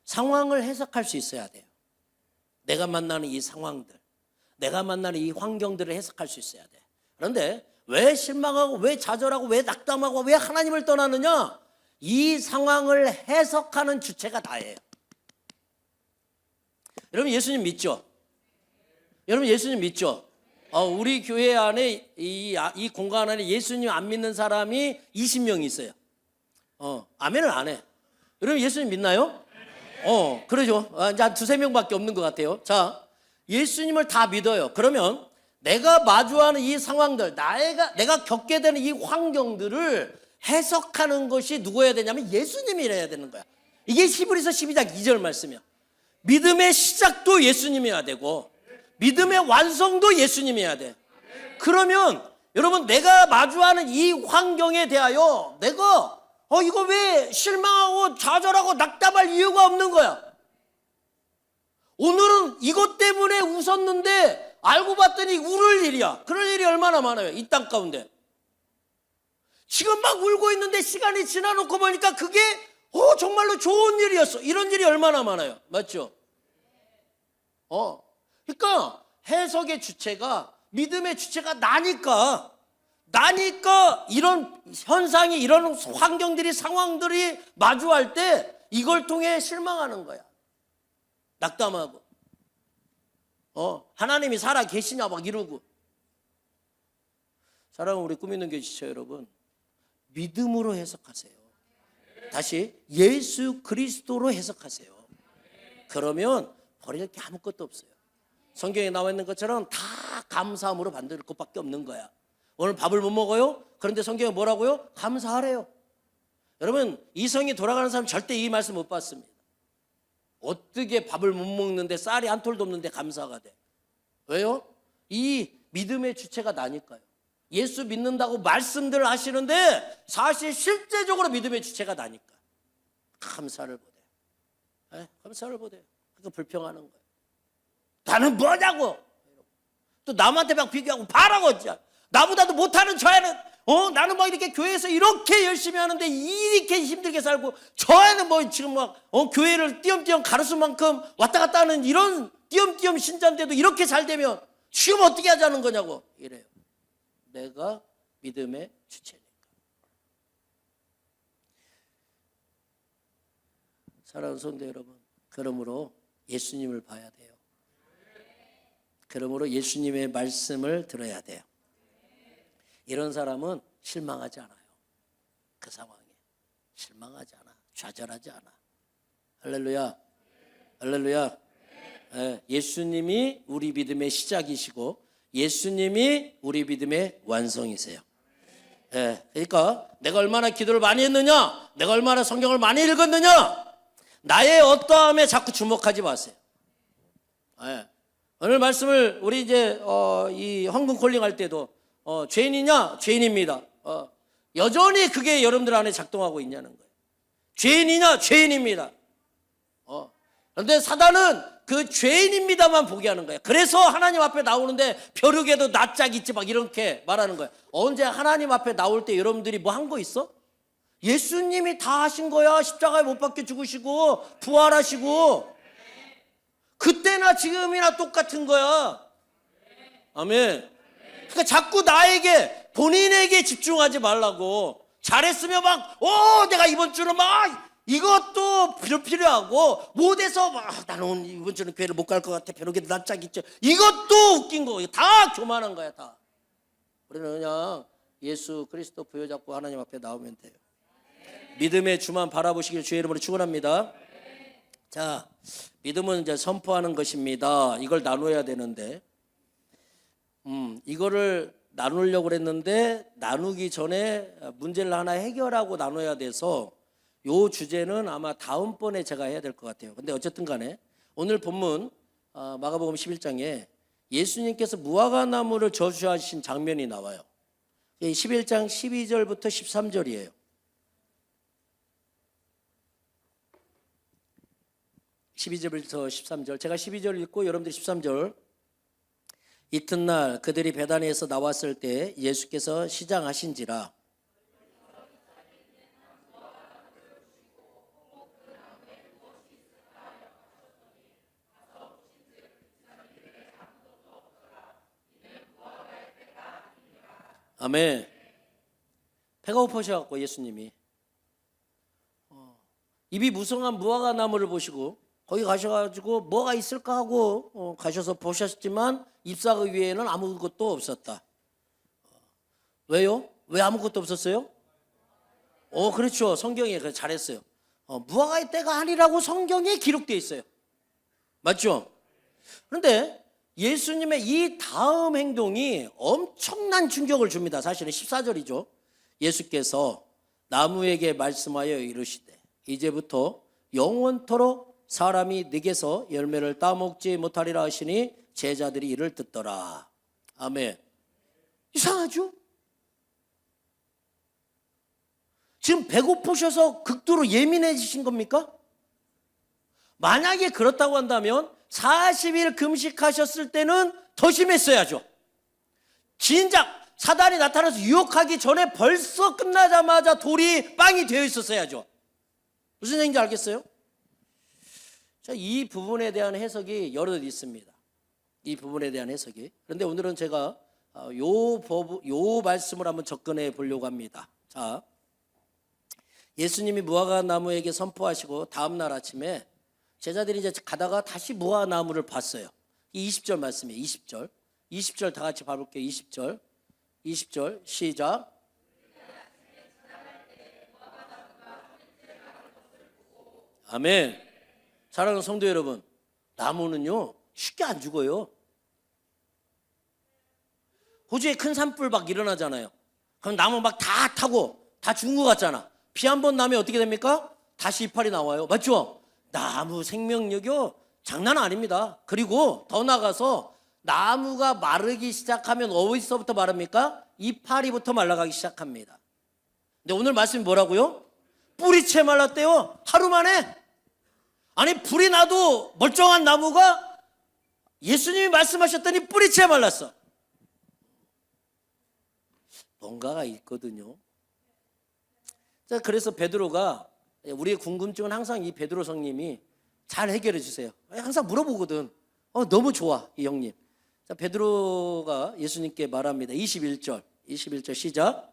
상황을 해석할 수 있어야 돼요. 내가 만나는 이 상황들, 내가 만나는 이 환경들을 해석할 수 있어야 돼. 그런데 왜 실망하고 왜 좌절하고 왜 낙담하고 왜 하나님을 떠나느냐? 이 상황을 해석하는 주체가 나예요. 여러분 예수님 믿죠? 여러분 예수님 믿죠? 우리 교회 안에 이 공간 안에 예수님 안 믿는 사람이 20명 있어요. 아멘을 안 해. 여러분 예수님 믿나요? 그러죠. 이제 한 두세 명밖에 없는 것 같아요. 자, 예수님을 다 믿어요. 그러면 내가 마주하는 이 상황들, 내가 겪게 되는 이 환경들을 해석하는 것이 누구여야 되냐면 예수님이래야 되는 거야. 이게 히브리서 12장 2절 말씀이야. 믿음의 시작도 예수님이어야 되고 믿음의 완성도 예수님이어야 돼. 그러면 여러분 내가 마주하는 이 환경에 대하여 내가 이거 왜 실망하고 좌절하고 낙담할 이유가 없는 거야. 오늘은 이것 때문에 웃었는데 알고 봤더니 울을 일이야. 그럴 일이 얼마나 많아요. 이 땅 가운데. 지금 막 울고 있는데 시간이 지나놓고 보니까 그게 정말로 좋은 일이었어. 이런 일이 얼마나 많아요. 맞죠? 그러니까 해석의 주체가, 믿음의 주체가 나니까 이런 현상이, 이런 환경들이, 상황들이 마주할 때 이걸 통해 실망하는 거야. 낙담하고 하나님이 살아 계시냐 막 이러고. 사랑하는 우리 꿈 있는 교회 지체 여러분, 믿음으로 해석하세요. 다시 예수 그리스도로 해석하세요. 그러면 버릴 게 아무것도 없어요. 성경에 나와 있는 것처럼 다 감사함으로 받을 것밖에 없는 거야. 오늘 밥을 못 먹어요? 그런데 성경에 뭐라고요? 감사하래요. 여러분 이성이 돌아가는 사람 절대 이 말씀 못 받습니다. 어떻게 밥을 못 먹는데 쌀이 한 톨도 없는데 감사가 돼? 왜요? 이 믿음의 주체가 나니까요. 예수 믿는다고 말씀들을 하시는데 사실 실제적으로 믿음의 주체가 나니까 감사를 보대요. 감사를 보대요. 그러니까 불평하는 거예요. 나는 뭐냐고. 또 남한테 막 비교하고 봐라고. 나보다도 못하는 저 애는 나는 막 이렇게 교회에서 이렇게 열심히 하는데 이렇게 힘들게 살고 저 애는 뭐 지금 막 교회를 띄엄띄엄 가르칠 만큼 왔다 갔다 하는 이런 띄엄띄엄 신자인데도 이렇게 잘 되면 지금 어떻게 하자는 거냐고 이래요. 내가 믿음의 주체니까. 사랑하는 성도 여러분, 그러므로 예수님을 봐야 돼요. 그러므로 예수님의 말씀을 들어야 돼요. 이런 사람은 실망하지 않아요. 그 상황에 실망하지 않아. 좌절하지 않아. 할렐루야. 할렐루야. 예수님이 우리 믿음의 시작이시고 예수님이 우리 믿음의 완성이세요. 그러니까 내가 얼마나 기도를 많이 했느냐, 내가 얼마나 성경을 많이 읽었느냐, 나의 어떠함에 자꾸 주목하지 마세요. 오늘 말씀을 우리 이제 이 헌금 콜링 할 때도 죄인이냐? 죄인입니다. 여전히 그게 여러분들 안에 작동하고 있냐는 거예요. 죄인이냐? 죄인입니다. 그런데 사단은 그 죄인입니다만 보게 하는 거예요. 그래서 하나님 앞에 나오는데 벼룩에도 낯짝 있지 막 이렇게 말하는 거예요. 언제 하나님 앞에 나올 때 여러분들이 뭐 한 거 있어? 예수님이 다 하신 거야. 십자가에 못 박혀 죽으시고 부활하시고. 그때나 지금이나 똑같은 거야. 아멘. 그러니까 자꾸 나에게, 본인에게 집중하지 말라고. 잘했으면 막 내가 이번 주는 막 이것도 필요하고, 못해서 나는 이번 주는 교회를 못 갈 것 같아. 벼룩에도 낯짝 있죠. 이것도 웃긴 거예요. 다 교만한 거야, 다. 우리는 그냥 예수 그리스도 부여잡고 하나님 앞에 나오면 돼요. 믿음의 주만 바라보시길 주의 이름으로 축원합니다. 자, 믿음은 이제 선포하는 것입니다. 이걸 나눠야 되는데, 이거를 나누려고 그랬는데 나누기 전에 문제를 하나 해결하고 나눠야 돼서 요 주제는 아마 다음번에 제가 해야 될 것 같아요. 근데 어쨌든 간에 오늘 본문 마가복음 11장에 예수님께서 무화과나무를 저주하신 장면이 나와요. 11장 12절부터 13절이에요. 12절부터 13절. 제가 12절 읽고 여러분들이 13절. 이튿날 그들이 베다니에서 나왔을 때 예수께서 시장하신지라. 아멘. 배가 고프셔갖고 예수님이 입이 무성한 무화과 나무를 보시고 거기 가셔가지고 뭐가 있을까 하고 가셔서 보셨지만 잎사귀 위에는 아무것도 없었다. 왜요? 왜 아무것도 없었어요? 그렇죠. 성경에 잘했어요. 무화과의 때가 아니라고 성경에 기록되어 있어요. 맞죠? 그런데 예수님의 이 다음 행동이 엄청난 충격을 줍니다. 사실은 14절이죠. 예수께서 나무에게 말씀하여 이르시되 이제부터 영원토록 사람이 네게서 열매를 따먹지 못하리라 하시니 제자들이 이를 듣더라. 아멘. 이상하죠? 지금 배고프셔서 극도로 예민해지신 겁니까? 만약에 그렇다고 한다면 40일 금식하셨을 때는 더 심했어야죠. 진작 사단이 나타나서 유혹하기 전에 벌써 끝나자마자 돌이 빵이 되어 있었어야죠. 무슨 얘기인지 알겠어요? 자, 이 부분에 대한 해석이 여럿 있습니다. 이 부분에 대한 해석이. 그런데 오늘은 제가 요 말씀을 한번 접근해 보려고 합니다. 자, 예수님이 무화과 나무에게 선포하시고 다음 날 아침에 제자들이 이제 가다가 다시 무화과 나무를 봤어요. 이 20절 말씀이에요. 20절. 20절 다 같이 봐볼게요. 20절. 20절 시작. 아멘. 사랑하는 성도 여러분, 나무는요 쉽게 안 죽어요. 호주에 큰 산불 막 일어나잖아요. 그럼 나무 막 다 타고 다 죽은 것 같잖아. 비 한 번 나면 어떻게 됩니까? 다시 이파리 나와요. 맞죠? 나무 생명력이요 장난 아닙니다. 그리고 더 나가서 나무가 마르기 시작하면 어디서부터 마릅니까? 이파리부터 말라가기 시작합니다. 근데 오늘 말씀이 뭐라고요? 뿌리채 말랐대요. 하루 만에. 아니 불이 나도 멀쩡한 나무가 예수님이 말씀하셨더니 뿌리채 말랐어. 뭔가가 있거든요. 자, 그래서 베드로가, 우리의 궁금증은 항상 이 베드로 성님이 잘 해결해 주세요. 항상 물어보거든. 너무 좋아 이 형님. 자, 베드로가 예수님께 말합니다. 21절 시작.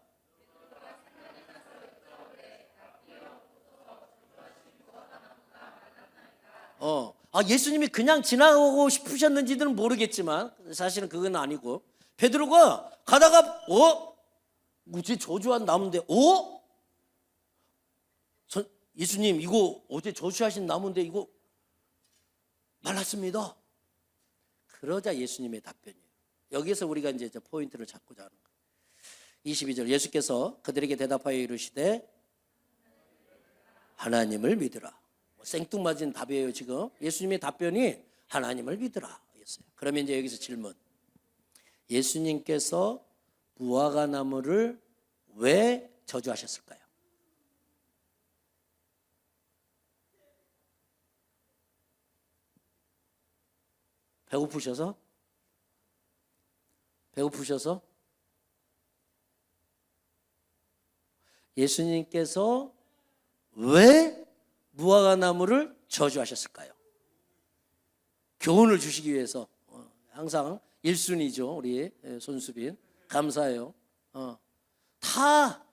예수님이 그냥 지나가고 싶으셨는지는 모르겠지만 사실은 그건 아니고 베드로가 가다가 뭐지 저주한 나무인데 예수님 이거 어제 저주하신 나무인데 이거 말랐습니다. 그러자 예수님의 답변이에요. 여기서 우리가 이제 포인트를 잡고자 하는 거예요. 22절 예수께서 그들에게 대답하여 이르시되 하나님을 믿으라. 생뚱맞은 답이에요. 지금 예수님의 답변이 하나님을 믿으라 였어요. 그러면 이제 여기서 질문. 예수님께서 무화과 나무를 왜 저주하셨을까요? 배고프셔서? 배고프셔서? 예수님께서 왜 무화과나무를 저주하셨을까요? 교훈을 주시기 위해서. 항상 1순위죠 우리 손수빈. 감사해요. 다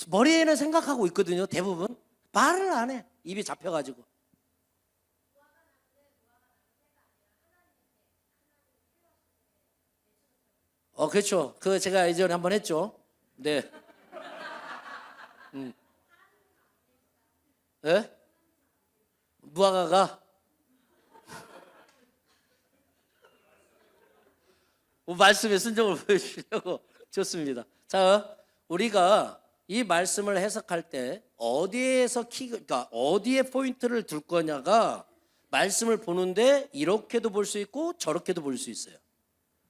머리에는 생각하고 있거든요. 대부분 말을 안 해. 입이 잡혀가지고. 그렇죠. 그 제가 예전에 한번 했죠. 네. 네? 무화과가 말씀의 순종을 보여주려고. 좋습니다. 자, 우리가 이 말씀을 해석할 때 그러니까 어디에 포인트를 둘 거냐가 말씀을 보는데 이렇게도 볼 수 있고 저렇게도 볼 수 있어요.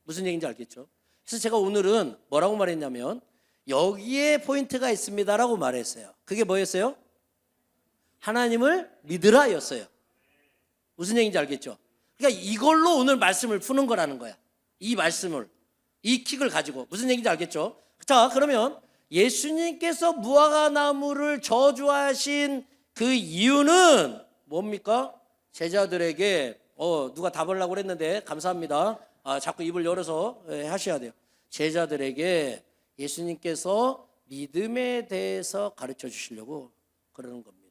무슨 얘기인지 알겠죠? 그래서 제가 오늘은 뭐라고 말했냐면 여기에 포인트가 있습니다라고 말했어요. 그게 뭐였어요? 하나님을 믿으라였어요. 무슨 얘기인지 알겠죠? 그러니까 이걸로 오늘 말씀을 푸는 거라는 거야. 이 말씀을, 이 킥을 가지고. 무슨 얘기인지 알겠죠? 자, 그러면 예수님께서 무화과나무를 저주하신 그 이유는 뭡니까? 제자들에게 누가 답하려고 그랬는데 감사합니다. 자꾸 입을 열어서 하셔야 돼요. 제자들에게 예수님께서 믿음에 대해서 가르쳐 주시려고 그러는 겁니다.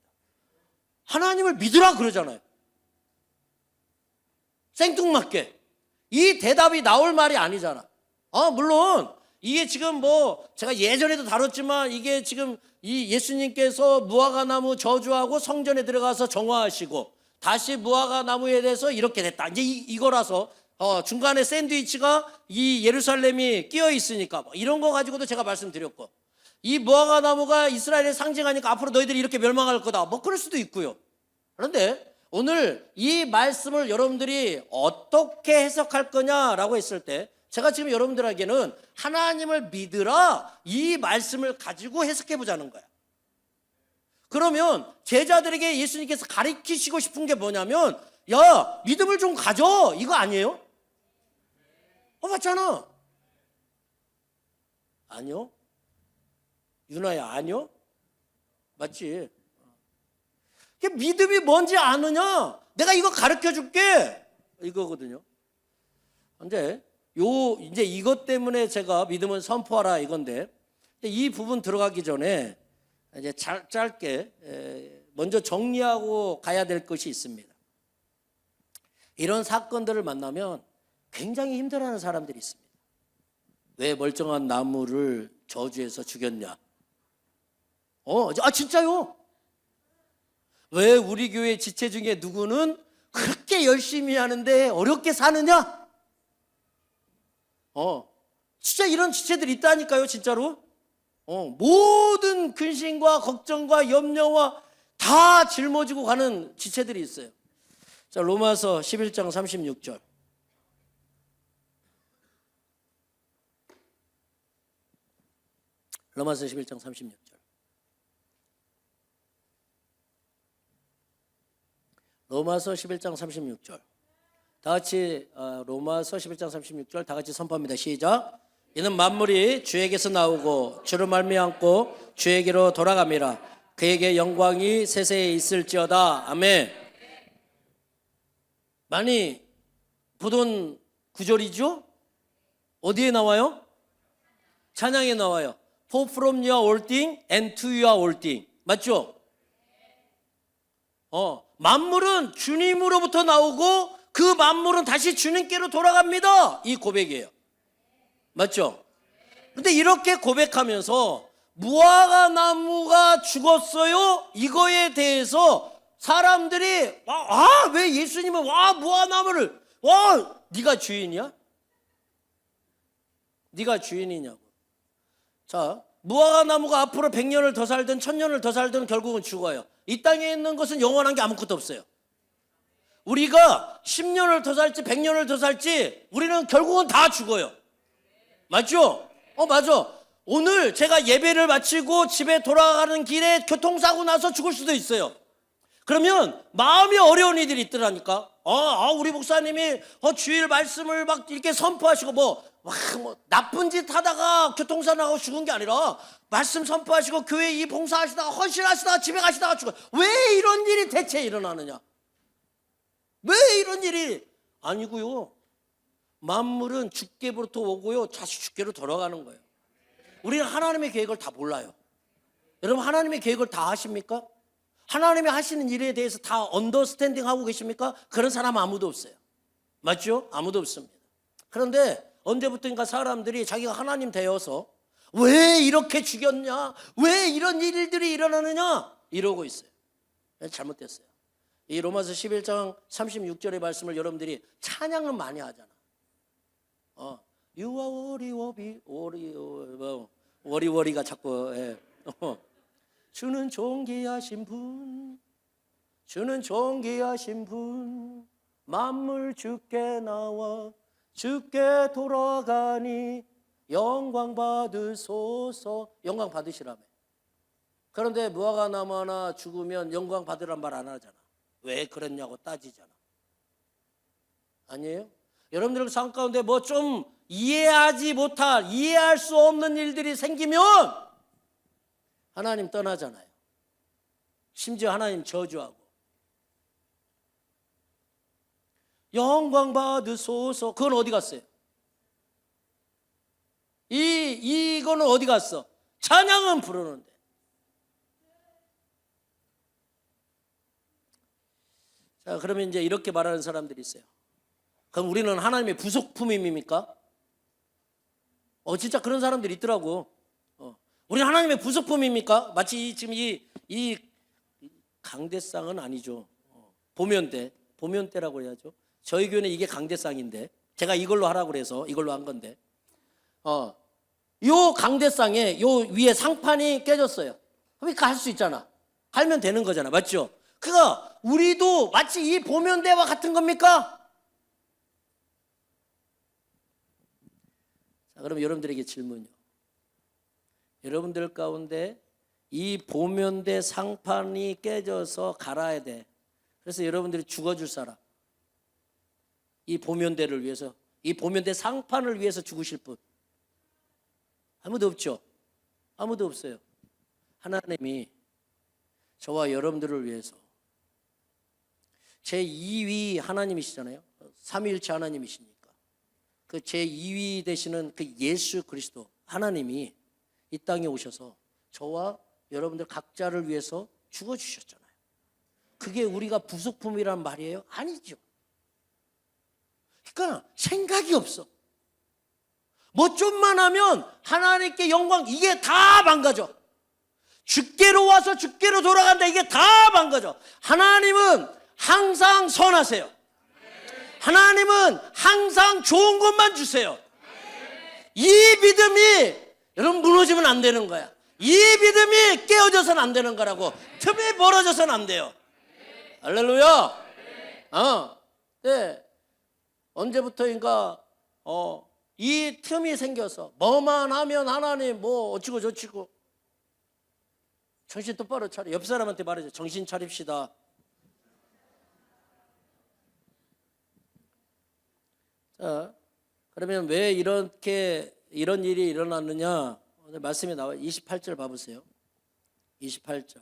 하나님을 믿으라 그러잖아요. 생뚱맞게. 이 대답이 나올 말이 아니잖아. 물론 이게 지금 제가 예전에도 다뤘지만 이게 지금 이 예수님께서 무화과나무 저주하고 성전에 들어가서 정화하시고 다시 무화과나무에 대해서 이렇게 됐다. 이제 이거라서 중간에 샌드위치가 이 예루살렘이 끼어 있으니까 이런 거 가지고도 제가 말씀드렸고, 이 무화과나무가 이스라엘을 상징하니까 앞으로 너희들이 이렇게 멸망할 거다. 그럴 수도 있고요. 그런데 오늘 이 말씀을 여러분들이 어떻게 해석할 거냐라고 했을 때 제가 지금 여러분들에게는 하나님을 믿으라 이 말씀을 가지고 해석해 보자는 거야. 그러면 제자들에게 예수님께서 가르치시고 싶은 게 뭐냐면 야, 믿음을 좀 가져, 이거 아니에요? 맞잖아. 아니요? 유나야, 아니요? 맞지? 믿음이 뭔지 아느냐? 내가 이거 가르쳐 줄게, 이거거든요. 근데 이제 이것 때문에 제가 믿음을 선포하라 이건데, 이 부분 들어가기 전에 이제 짧게 먼저 정리하고 가야 될 것이 있습니다. 이런 사건들을 만나면 굉장히 힘들어하는 사람들이 있습니다. 왜 멀쩡한 나무를 저주해서 죽였냐? 진짜요? 왜 우리 교회 지체 중에 누구는 그렇게 열심히 하는데 어렵게 사느냐? 진짜 이런 지체들이 있다니까요, 진짜로. 모든 근심과 걱정과 염려와 다 짊어지고 가는 지체들이 있어요. 자, 로마서 11장 36절. 로마서 11장 36절. 로마서 11장 36절. 다 같이 로마서 11장 36절 다 같이 선포합니다. 시작. 이는 만물이 주에게서 나오고 주로 말미암고 주에게로 돌아갑니다. 그에게 영광이 세세에 있을지어다. 아멘. 많이 보던 구절이죠? 어디에 나와요? 찬양에 나와요. For from you are all things and to you are all things. 맞죠? 만물은 주님으로부터 나오고 그 만물은 다시 주님께로 돌아갑니다. 이 고백이에요. 맞죠? 근데 이렇게 고백하면서 무화과나무가 죽었어요? 이거에 대해서 사람들이 왜 예수님은 무화과나무를 네가 주인이야? 네가 주인이냐고. 자, 무화과나무가 앞으로 100년을 더 살든 1000년을 더 살든 결국은 죽어요. 이 땅에 있는 것은 영원한 게 아무것도 없어요. 우리가 10년을 더 살지 100년을 더 살지 우리는 결국은 다 죽어요. 맞죠? 맞아. 오늘 제가 예배를 마치고 집에 돌아가는 길에 교통사고 나서 죽을 수도 있어요. 그러면 마음이 어려운 이들이 있더라니까. 우리 목사님이 주일 말씀을 막 이렇게 선포하시고 뭐 나쁜 짓 하다가 교통사 나가고 죽은 게 아니라 말씀 선포하시고 교회 이 봉사하시다가 헌신하시다가 집에 가시다가 죽어. 왜 이런 일이 대체 일어나느냐? 왜 이런 일이 아니고요. 만물은 주께로부터 오고요. 다시 주께로 돌아가는 거예요. 우리는 하나님의 계획을 다 몰라요. 여러분 하나님의 계획을 다 아십니까? 하나님이 하시는 일에 대해서 다 언더스탠딩 하고 계십니까? 그런 사람 아무도 없어요. 맞죠? 아무도 없습니다. 그런데 언제부터인가 사람들이 자기가 하나님 되어서 왜 이렇게 죽였냐? 왜 이런 일들이 일어나느냐? 이러고 있어요. 잘못됐어요. 이 로마서 11장 36절의 말씀을 여러분들이 찬양은 많이 하잖아. 워리가 자꾸 주는 존귀하신 분, 주는 존귀하신 분, 만물 주께 나와 주께 돌아가니 영광 받으소서. 영광 받으시라며. 그런데 무화과 나무 하나 죽으면 영광 받으란 말 안 하잖아. 왜 그랬냐고 따지잖아. 아니에요? 여러분들 삶 가운데 뭐 좀 이해할 수 없는 일들이 생기면 하나님 떠나잖아요. 심지어 하나님 저주하고. 영광 받으소서. 그건 어디 갔어요? 이거는 어디 갔어? 찬양은 부르는데. 자, 그러면 이제 이렇게 말하는 사람들이 있어요. 그럼 우리는 하나님의 부속품입니까? 진짜 그런 사람들이 있더라고. 우리는 하나님의 부속품입니까? 마치 지금 이 강대상은 아니죠. 보면대라고 해야죠. 저희 교회는 이게 강대상인데 제가 이걸로 하라고 그래서 이걸로 한 건데 요 강대상에 요 위에 상판이 깨졌어요. 그러니까 할 수 있잖아. 할면 되는 거잖아. 맞죠? 그러니까 우리도 마치 이 보면대와 같은 겁니까? 자, 그럼 여러분들에게 질문이요. 여러분들 가운데 이 보면대 상판이 깨져서 갈아야 돼. 그래서 여러분들이 죽어줄 사람, 이 보면대를 위해서, 이 보면대 상판을 위해서 죽으실 분 아무도 없죠? 아무도 없어요. 하나님이 저와 여러분들을 위해서 제2위 하나님이시잖아요. 삼위일체 하나님이시니까 그 제2위 되시는 그 예수 그리스도 하나님이 이 땅에 오셔서 저와 여러분들 각자를 위해서 죽어주셨잖아요. 그게 우리가 부속품이란 말이에요? 아니죠. 그러니까 생각이 없어. 뭐 좀만 하면 하나님께 영광, 이게 다 망가져. 주께로 와서 주께로 돌아간다, 이게 다 망가져. 하나님은 항상 선하세요. 하나님은 항상 좋은 것만 주세요. 이 믿음이 여러분 무너지면 안 되는 거야. 이 믿음이 깨어져서는 안 되는 거라고. 틈이 벌어져서는 안 돼요. 할렐루야. 네. 언제부터인가 이 틈이 생겨서 뭐만 하면 하나님 뭐 어찌고 저찌고. 정신 똑바로 차려. 옆 사람한테 말해줘. 정신 차립시다. 자, 그러면 왜 이런 일이 일어났느냐? 오늘 말씀이 나와요. 28절 봐보세요. 28절.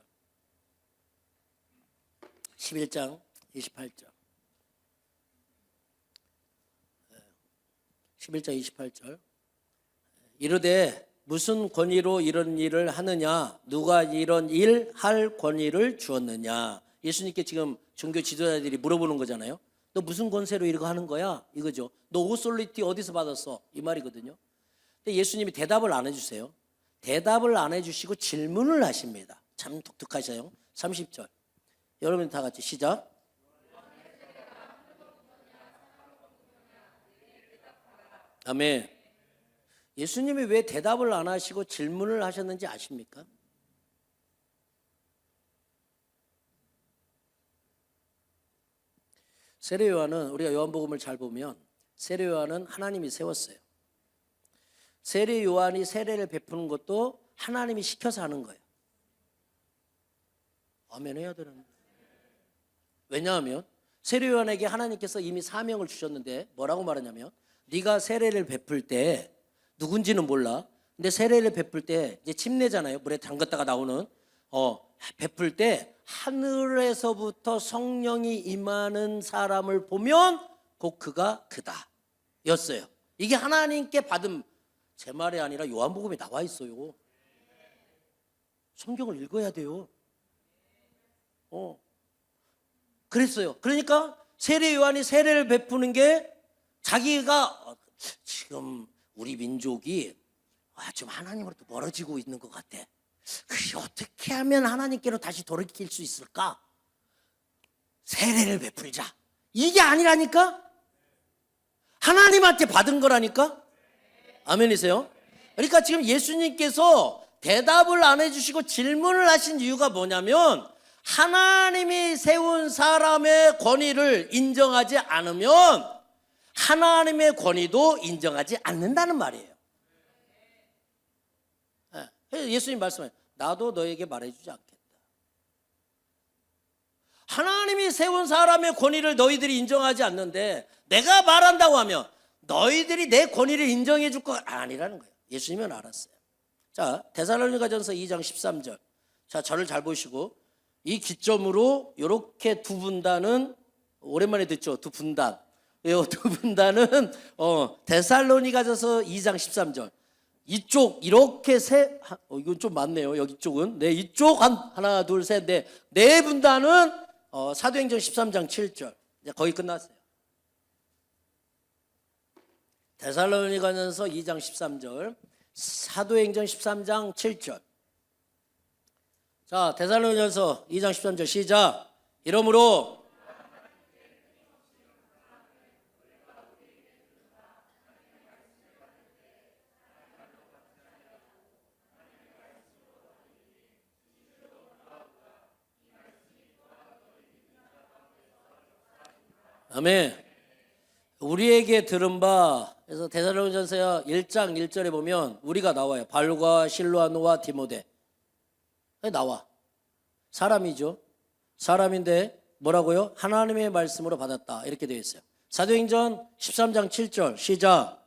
11장 28절. 11장 28절. 이르되 무슨 권위로 이런 일을 하느냐? 누가 이런 일 할 권위를 주었느냐? 예수님께 지금 종교 지도자들이 물어보는 거잖아요. 너 무슨 권세로 이거 하는 거야? 이거죠. 너 오솔리티 어디서 받았어? 이 말이거든요. 근데 예수님이 대답을 안 해주세요. 대답을 안 해주시고 질문을 하십니다. 참 독특하셔요. 30절. 여러분 다 같이 시작. 아멘. 예수님이 왜 대답을 안 하시고 질문을 하셨는지 아십니까? 세례 요한은, 우리가 요한복음을 잘 보면 세례 요한은 하나님이 세웠어요. 세례 요한이 세례를 베푸는 것도 하나님이 시켜서 하는 거예요. 아멘 해야 되는데. 왜냐하면 세례요한에게 하나님께서 이미 사명을 주셨는데 뭐라고 말하냐면 네가 세례를 베풀 때 누군지는 몰라. 근데 세례를 베풀 때 이제 침례잖아요. 물에 담갔다가 나오는 베풀 때 하늘에서부터 성령이 임하는 사람을 보면 곧 그가 그다 였어요. 이게 하나님께 받은, 제 말이 아니라 요한복음에 나와 있어요. 성경을 읽어야 돼요. 그랬어요. 그러니까 세례 요한이 세례를 베푸는 게 자기가 지금 우리 민족이 좀 하나님으로부터 멀어지고 있는 것 같아. 그래, 어떻게 하면 하나님께로 다시 돌이킬 수 있을까? 세례를 베풀자. 이게 아니라니까? 하나님한테 받은 거라니까? 아멘이세요? 그러니까 지금 예수님께서 대답을 안 해주시고 질문을 하신 이유가 뭐냐면 하나님이 세운 사람의 권위를 인정하지 않으면 하나님의 권위도 인정하지 않는다는 말이에요. 예수님 말씀하세요. 나도 너에게 말해주지 않겠다. 하나님이 세운 사람의 권위를 너희들이 인정하지 않는데 내가 말한다고 하면 너희들이 내 권위를 인정해 줄 거 아니라는 거예요. 예수님은 알았어요. 자, 데살로니가전서 2장 13절. 자, 저를 잘 보시고 이 기점으로 이렇게 두 분단은 오랜만에 듣죠. 두 분단. 두 분단은 데살로니가전서 2장 13절. 이쪽 이렇게 이건 좀 많네요. 여기 쪽은 네, 이쪽 하나 둘 셋 넷 네 분단은 사도행전 13장 7절. 이제 거의 끝났어요. 데살로니가전서 2장 13절, 사도행전 13장 7절. 자, 데살로니가전서 2장 13절 시작. 이러므로 아멘. 우리에게 들은 바, 그래서 데살로니가전서 1장 1절에 보면 우리가 나와요. 바울과 실로아노와 디모데 나와. 사람이죠. 사람인데 뭐라고요? 하나님의 말씀으로 받았다 이렇게 되어 있어요. 사도행전 13장 7절 시작.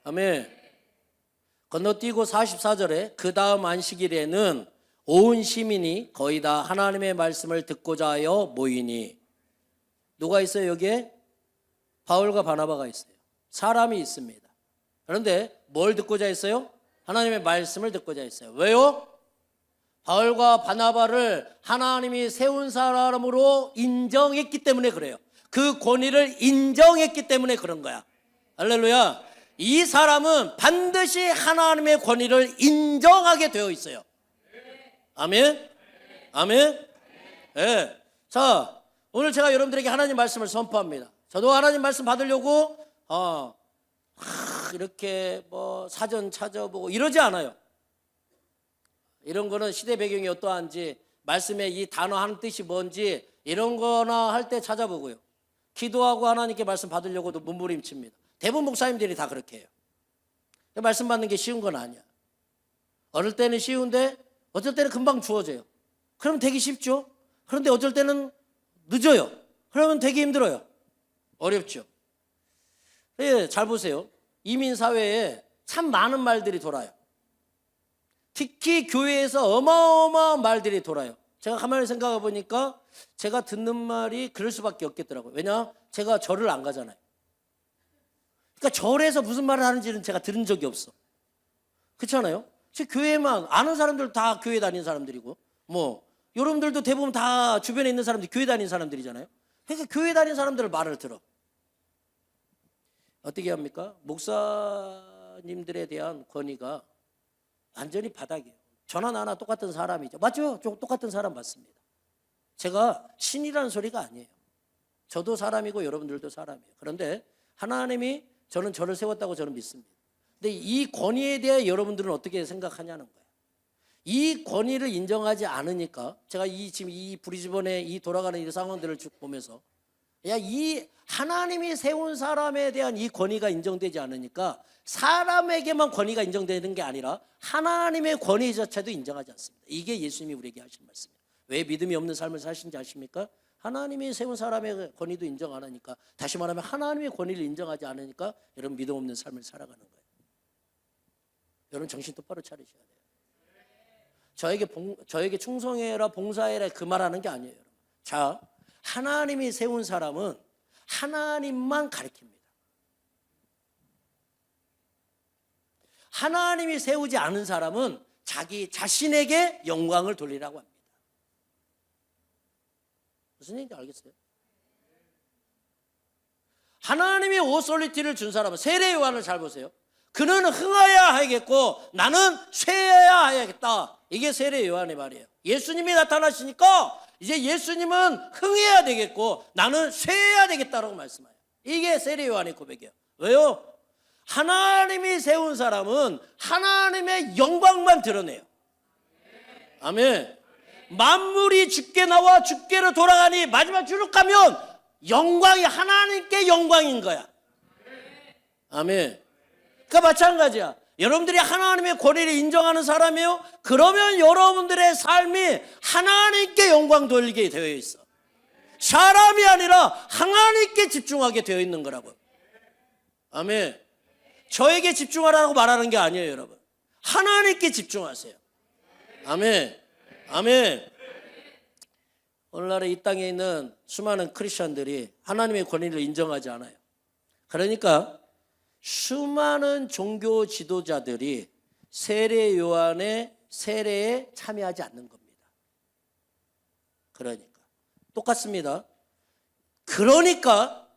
아멘. 건너뛰고 44절에 그 다음 안식일에는 온 시민이 거의 다 하나님의 말씀을 듣고자 하여 모이니. 누가 있어요 여기에? 바울과 바나바가 있어요. 사람이 있습니다. 그런데 뭘 듣고자 했어요? 하나님의 말씀을 듣고자 했어요. 왜요? 바울과 바나바를 하나님이 세운 사람으로 인정했기 때문에 그래요. 그 권위를 인정했기 때문에 그런 거야. 할렐루야. 이 사람은 반드시 하나님의 권위를 인정하게 되어 있어요. 아멘? 아멘? 네. 자, 오늘 제가 여러분들에게 하나님 말씀을 선포합니다. 저도 하나님 말씀 받으려고 이렇게 뭐 사전 찾아보고 이러지 않아요. 이런 거는 시대 배경이 어떠한지, 말씀의 이 단어 하는 뜻이 뭔지 이런 거나 할 때 찾아보고요. 기도하고 하나님께 말씀 받으려고도 몸부림칩니다. 대부분 목사님들이 다 그렇게 해요. 말씀 받는 게 쉬운 건 아니야. 어릴 때는 쉬운데 어쩔 때는 금방 주어져요. 그러면 되기 쉽죠. 그런데 어쩔 때는 늦어요. 그러면 되기 힘들어요. 어렵죠. 예, 잘 보세요. 이민 사회에 참 많은 말들이 돌아요. 특히 교회에서 어마어마한 말들이 돌아요. 제가 가만히 생각해 보니까 제가 듣는 말이 그럴 수밖에 없겠더라고요. 왜냐? 제가 절을 안 가잖아요. 그러니까 절에서 무슨 말을 하는지는 제가 들은 적이 없어. 그렇잖아요? 제 교회만 아는 사람들 다 교회 다니는 사람들이고, 뭐 여러분들도 대부분 다 주변에 있는 사람들이 교회 다니는 사람들이잖아요. 그러니까 교회 다니는 사람들 말을 들어. 어떻게 합니까? 목사님들에 대한 권위가 완전히 바닥이에요. 저나 나나 똑같은 사람이죠. 맞죠? 똑같은 사람 맞습니다. 제가 신이라는 소리가 아니에요. 저도 사람이고 여러분들도 사람이에요. 그런데 하나님이 저를 세웠다고 저는 믿습니다. 근데 이 권위에 대해 여러분들은 어떻게 생각하냐는 거예요. 이 권위를 인정하지 않으니까 제가 지금 이 브리즈번의 이 돌아가는 이 상황들을 쭉 보면서 야, 이 하나님이 세운 사람에 대한 이 권위가 인정되지 않으니까 사람에게만 권위가 인정되는 게 아니라 하나님의 권위 자체도 인정하지 않습니다. 이게 예수님이 우리에게 하신 말씀이에요. 왜 믿음이 없는 삶을 사신지 아십니까? 하나님이 세운 사람의 권위도 인정 안 하니까, 다시 말하면 하나님의 권위를 인정하지 않으니까 여러분 믿음 없는 삶을 살아가는 거예요. 여러분 정신 똑바로 차리셔야 돼요. 저에게 충성해라 봉사해라 그 말하는 게 아니에요. 여러분. 자, 하나님이 세운 사람은 하나님만 가리킵니다. 하나님이 세우지 않은 사람은 자기 자신에게 영광을 돌리라고 합니다. 무슨 얘기인지 알겠어요? 하나님이 오소리티를 준 사람은, 세례 요한을 잘 보세요. 그는 흥하여야 하겠고 나는 쇠해야 하겠다. 이게 세례 요한의 말이에요. 예수님이 나타나시니까 이제 예수님은 흥해야 되겠고 나는 쇠해야 되겠다라고 말씀해요. 이게 세례 요한의 고백이에요. 왜요? 하나님이 세운 사람은 하나님의 영광만 드러내요. 아멘. 만물이 주께 나와 주께로 돌아가니 마지막 주룩 가면 영광이 하나님께 영광인 거야. 아멘. 그러니까 마찬가지야. 여러분들이 하나님의 권위를 인정하는 사람이에요. 그러면 여러분들의 삶이 하나님께 영광 돌리게 되어 있어. 사람이 아니라 하나님께 집중하게 되어 있는 거라고. 아멘. 저에게 집중하라고 말하는 게 아니에요, 여러분. 하나님께 집중하세요. 아멘. 아멘. 오늘날에 이 땅에 있는 수많은 크리스천들이 하나님의 권위를 인정하지 않아요. 그러니까 수많은 종교 지도자들이 세례 요한의 세례에 참여하지 않는 겁니다. 그러니까 똑같습니다. 그러니까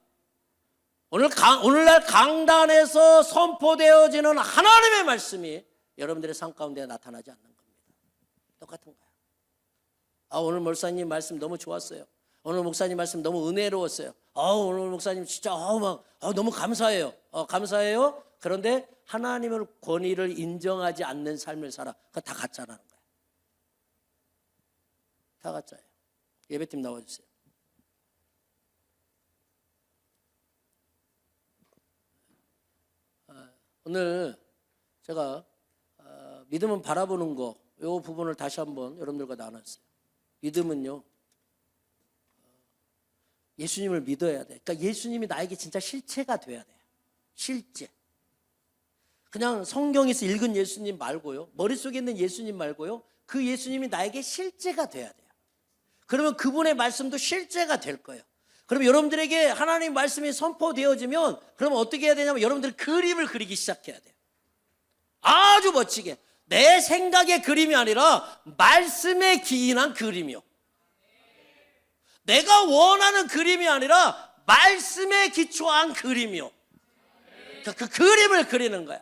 오늘날 강단에서 선포되어지는 하나님의 말씀이 여러분들의 삶 가운데 나타나지 않는 겁니다. 똑같은 거예요. 오늘 목사님 말씀 너무 좋았어요. 오늘 목사님 말씀 너무 은혜로웠어요. 오늘 목사님 진짜 너무 감사해요. 감사해요. 그런데 하나님의 권위를 인정하지 않는 삶을 살아. 그거 다 가짜라는 거예요. 다 가짜예요. 예배팀 나와주세요. 오늘 제가 믿음은 바라보는 거, 이 부분을 다시 한번 여러분들과 나눴어요. 믿음은요, 예수님을 믿어야 돼. 그러니까 예수님이 나에게 진짜 실체가 돼야 돼요. 실제. 그냥 성경에서 읽은 예수님 말고요, 머릿속에 있는 예수님 말고요, 그 예수님이 나에게 실제가 돼야 돼요. 그러면 그분의 말씀도 실제가 될 거예요. 그럼 여러분들에게 하나님 말씀이 선포되어지면 그러면 어떻게 해야 되냐면 여러분들 그림을 그리기 시작해야 돼요. 아주 멋지게. 내 생각의 그림이 아니라 말씀에 기인한 그림이요. 내가 원하는 그림이 아니라 말씀에 기초한 그림이요. 그 그림을 그리는 거야.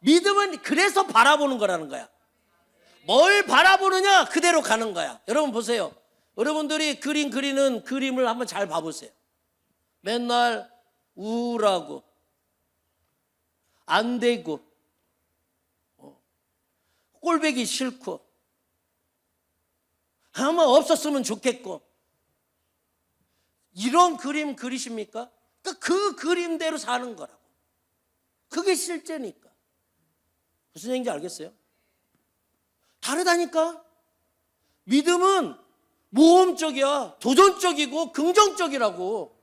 믿음은 그래서 바라보는 거라는 거야. 뭘 바라보느냐 그대로 가는 거야. 여러분 보세요. 여러분들이 그리는 그림을 한번 잘 봐보세요. 맨날 우울하고 안 되고 꼴보기 싫고 아마 없었으면 좋겠고 이런 그림 그리십니까? 그 그림대로 사는 거라고. 그게 실제니까. 무슨 얘기인지 알겠어요? 다르다니까. 믿음은 모험적이야. 도전적이고 긍정적이라고.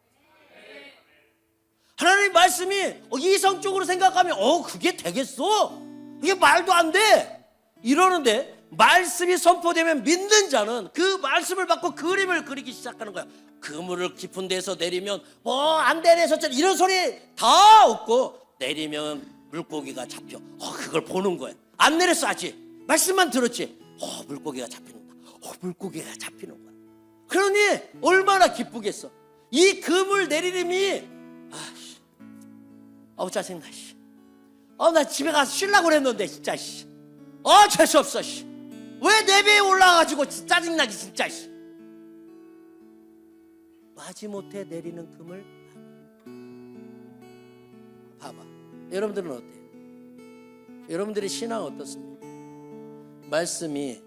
하나님 말씀이 이성적으로 생각하면 그게 되겠어? 이게 말도 안 돼. 이러는데 말씀이 선포되면 믿는 자는 그 말씀을 받고 그림을 그리기 시작하는 거야. 그물을 깊은 데서 내리면 안 되네 저쩌네 이런 소리 다 없고 내리면 물고기가 잡혀. 그걸 보는 거야. 안 내렸어 아직. 말씀만 들었지. 물고기가 잡히는다. 물고기가 잡히는 거야. 그러니 얼마나 기쁘겠어. 이 그물 내리림이 짜증나. 나 집에 가서 쉬려고 그랬는데 진짜. 재수 없어. 왜 내 배에 올라가가지고 짜증나기 진짜. 마지못해 내리는 그물 봐봐. 여러분들은 어때요? 여러분들의 신앙 어떻습니까? 말씀이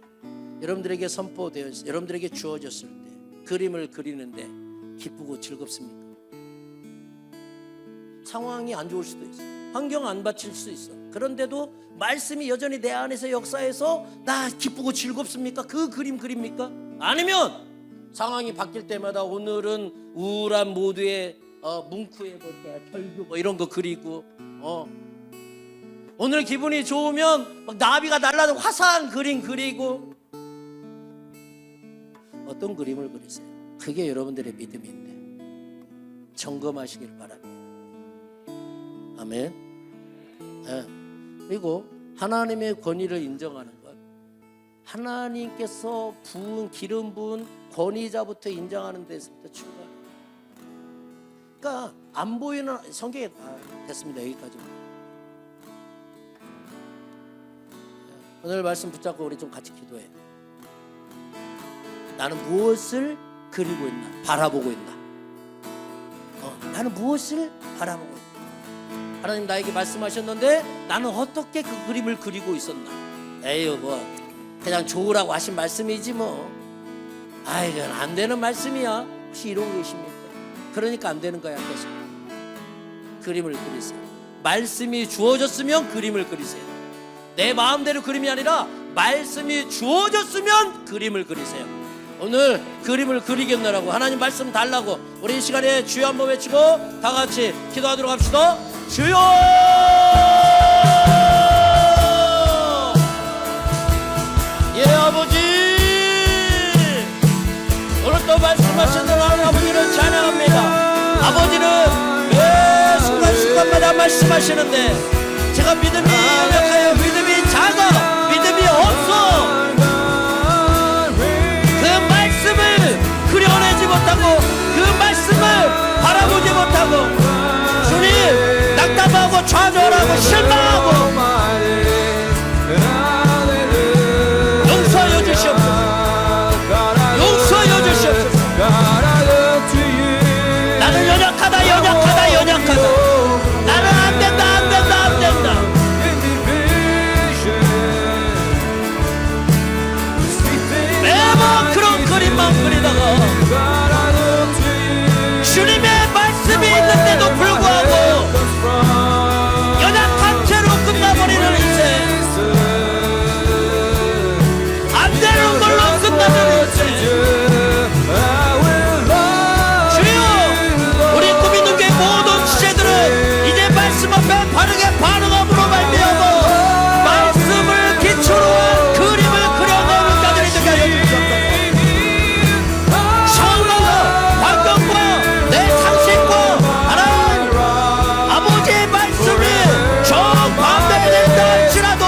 여러분들에게 선포되어 여러분들에게 주어졌을 때 그림을 그리는데 기쁘고 즐겁습니까? 상황이 안 좋을 수도 있어. 환경 안 받칠 수 있어. 그런데도 말씀이 여전히 내 안에서 역사해서 나 기쁘고 즐겁습니까? 그 그림 그립니까? 아니면 상황이 바뀔 때마다 오늘은 우울한 모두의 뭉크에 뭐 이렇게 절규 뭐 이런 거 그리고 오늘 기분이 좋으면 막 나비가 날아도 화사한 그림 그리고 어떤 그림을 그리세요? 그게 여러분들의 믿음인데 점검하시길 바랍니다. 아멘. 네. 그리고 하나님의 권위를 인정하는 것, 하나님께서 부은 기름 부은 권위자부터 인정하는 데서부터 출발. 그러니까 안 보이는 성경에 됐습니다. 여기까지. 오늘 말씀 붙잡고 우리 좀 같이 기도해. 나는 무엇을 그리고 있나? 바라보고 있나? 나는 무엇을 바라보고 있나? 하나님 나에게 말씀하셨는데 나는 어떻게 그 그림을 그리고 있었나? 에휴 뭐 그냥 좋으라고 하신 말씀이지 뭐. 이건 안 되는 말씀이야. 혹시 이러고 계십니까? 그러니까 안 되는 거야. 계속 그림을 그리세요. 말씀이 주어졌으면 그림을 그리세요. 내 마음대로 그림이 아니라 말씀이 주어졌으면 그림을 그리세요. 오늘 그림을 그리겠노라고 하나님 말씀 달라고 우리 이 시간에 주여 한번 외치고 다 같이 기도하도록 합시다. 주여! 예 아버지, 오늘 또 말씀하시는 하나님 아버지를 찬양합니다. 아버지는 매 순간순간마다 말씀하시는데 제가 믿음이 약하여 믿음이 작아 믿음이 없어 그 말씀을 그려내지 못하고 그 말씀을 바라보지 못하고 주님 낙담하고 좌절하고 실망하고 용서하여 주시옵소서. 용서하여 주시옵소서. 나는 연약하다 나는 안 된다 매번 그런 그림만 그리다가 주님의 말씀이 있는데도 불구하고 연약한 채로 끝나버리는 인생, 안 되는 걸로 끝나는 인생. 주여, 우리 꾸미는게 모든 지체들은 이제 말씀 앞에 바르게 반응함으로 말미암아 말씀을 기초로 한 그림을 그려내는 자들이 되게 하여 주옵소서. 상황과 환경과 내 상식과 하나님 아버지의 말씀이 정반대된다 할지라도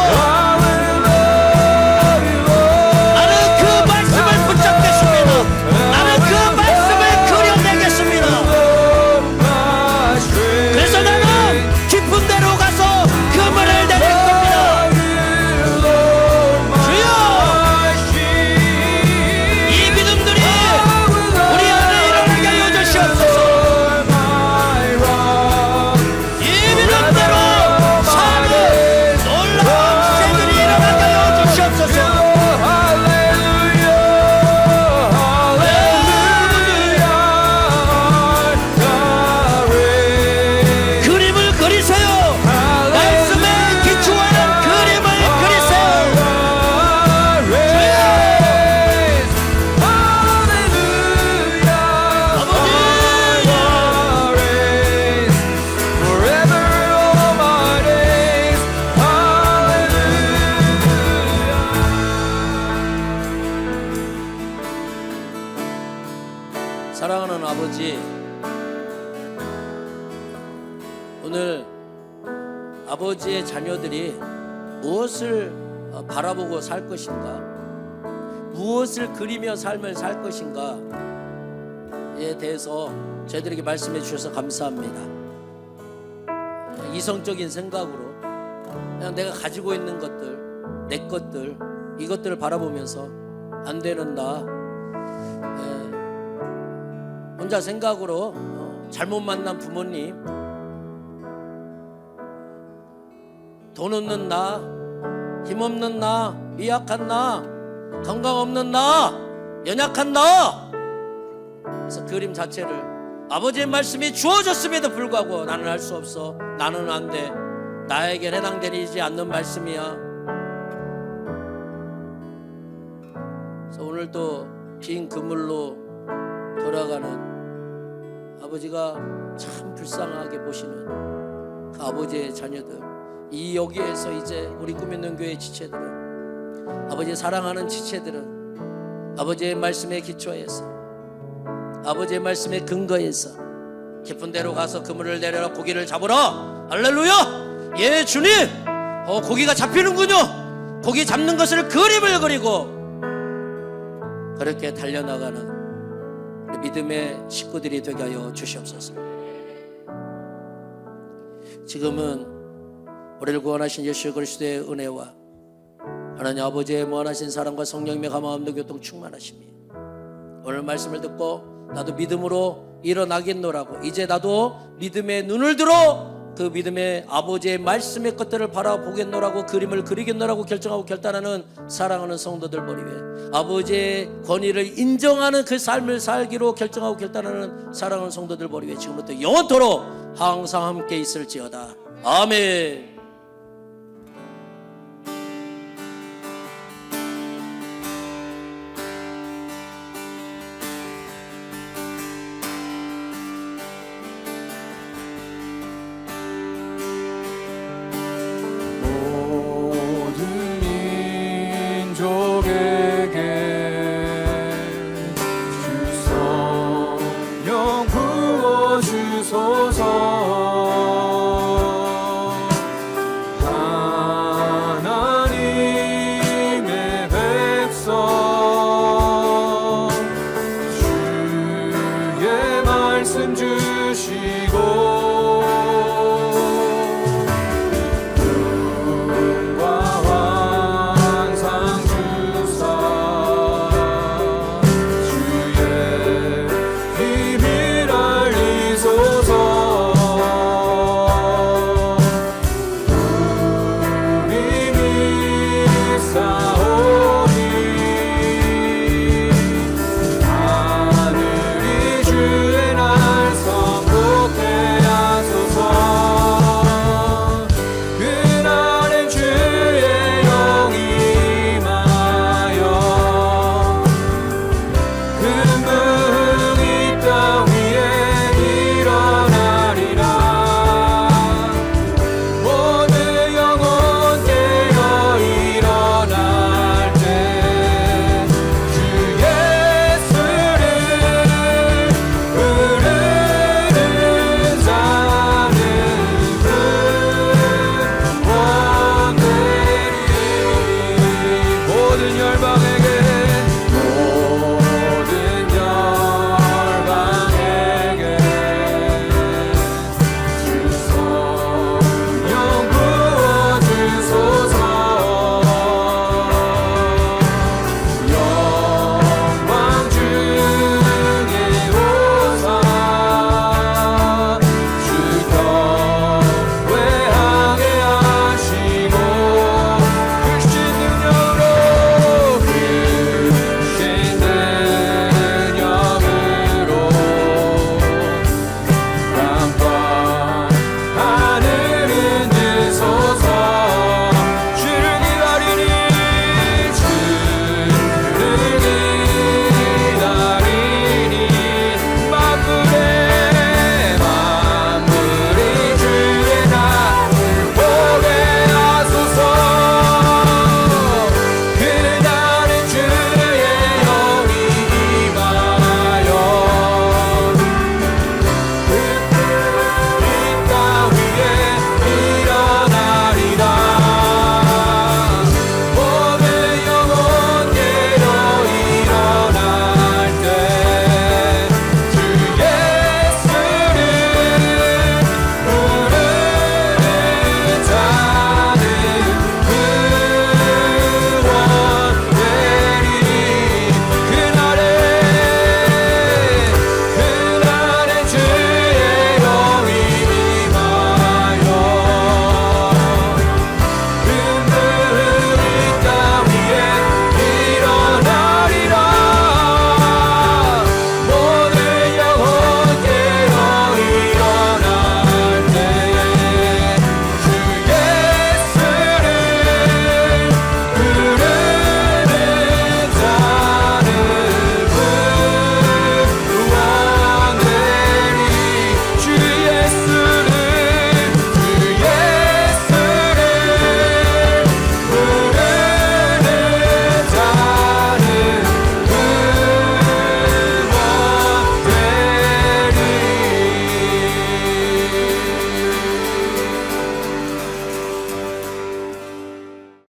나는 그 말씀을 붙잡겠습니다. 나는 그 말씀을 그려내겠습니다. 그래서 나는 깊은 데로 가서 그물을 내릴 겁니다. 주여, 이 믿음들이 우리 안에 일어나게 하여 주시옵소서. 이 믿음대로 사는 놀라운 지체들이 일어나게 하여 주시옵소서. 그림을 그리세요. 말씀에 기초한 그림을 그리세요. 사랑하는 아버지, 오늘 아버지의 자녀들이 무엇을 바라보고 살 것인가, 무엇을 그리며 삶을 살 것인가에 대해서 저희들에게 말씀해 주셔서 감사합니다. 이성적인 생각으로 그냥 내가 가지고 있는 것들, 내 것들, 이것들을 바라보면서 안 되는 나, 혼자 생각으로 잘못 만난 부모님, 돈 없는 나, 힘없는 나, 미약한 나, 건강 없는 나, 연약한 나, 그래서 그림 자체를 아버지의 말씀이 주어졌음에도 불구하고 나는 할 수 없어, 나는 안 돼, 나에게 해당되지 않는 말씀이야. 그래서 오늘 또 빈 그물로 돌아가는 아버지가 참 불쌍하게 보시는 그 아버지의 자녀들, 이 여기에서 이제 우리 꿈 있는 교회 지체들은, 아버지 사랑하는 지체들은 아버지의 말씀에 기초해서, 아버지의 말씀에 근거해서 깊은 데로 가서 그물을 내려라 고기를 잡으라. 할렐루야. 예 주님, 고기가 잡히는군요. 고기 잡는 것을 그림을 그리고 그렇게 달려나가는 믿음의 식구들이 되게 하여 주시옵소서. 지금은 우리를 구원하신 예수 그리스도의 은혜와 하나님 아버지의 무한하신 사랑과 성령님의 감화함도 교통 충만하심이 오늘 말씀을 듣고 나도 믿음으로 일어나겠노라고, 이제 나도 믿음의 눈을 들어 그 믿음의 아버지의 말씀의 것들을 바라보겠노라고, 그림을 그리겠노라고 결정하고 결단하는 사랑하는 성도들 머리 위에 아버지의 권위를 인정하는 그 삶을 살기로 결정하고 결단하는 사랑하는 성도들 머리 위에 지금부터 영원토록 항상 함께 있을지어다. 아멘.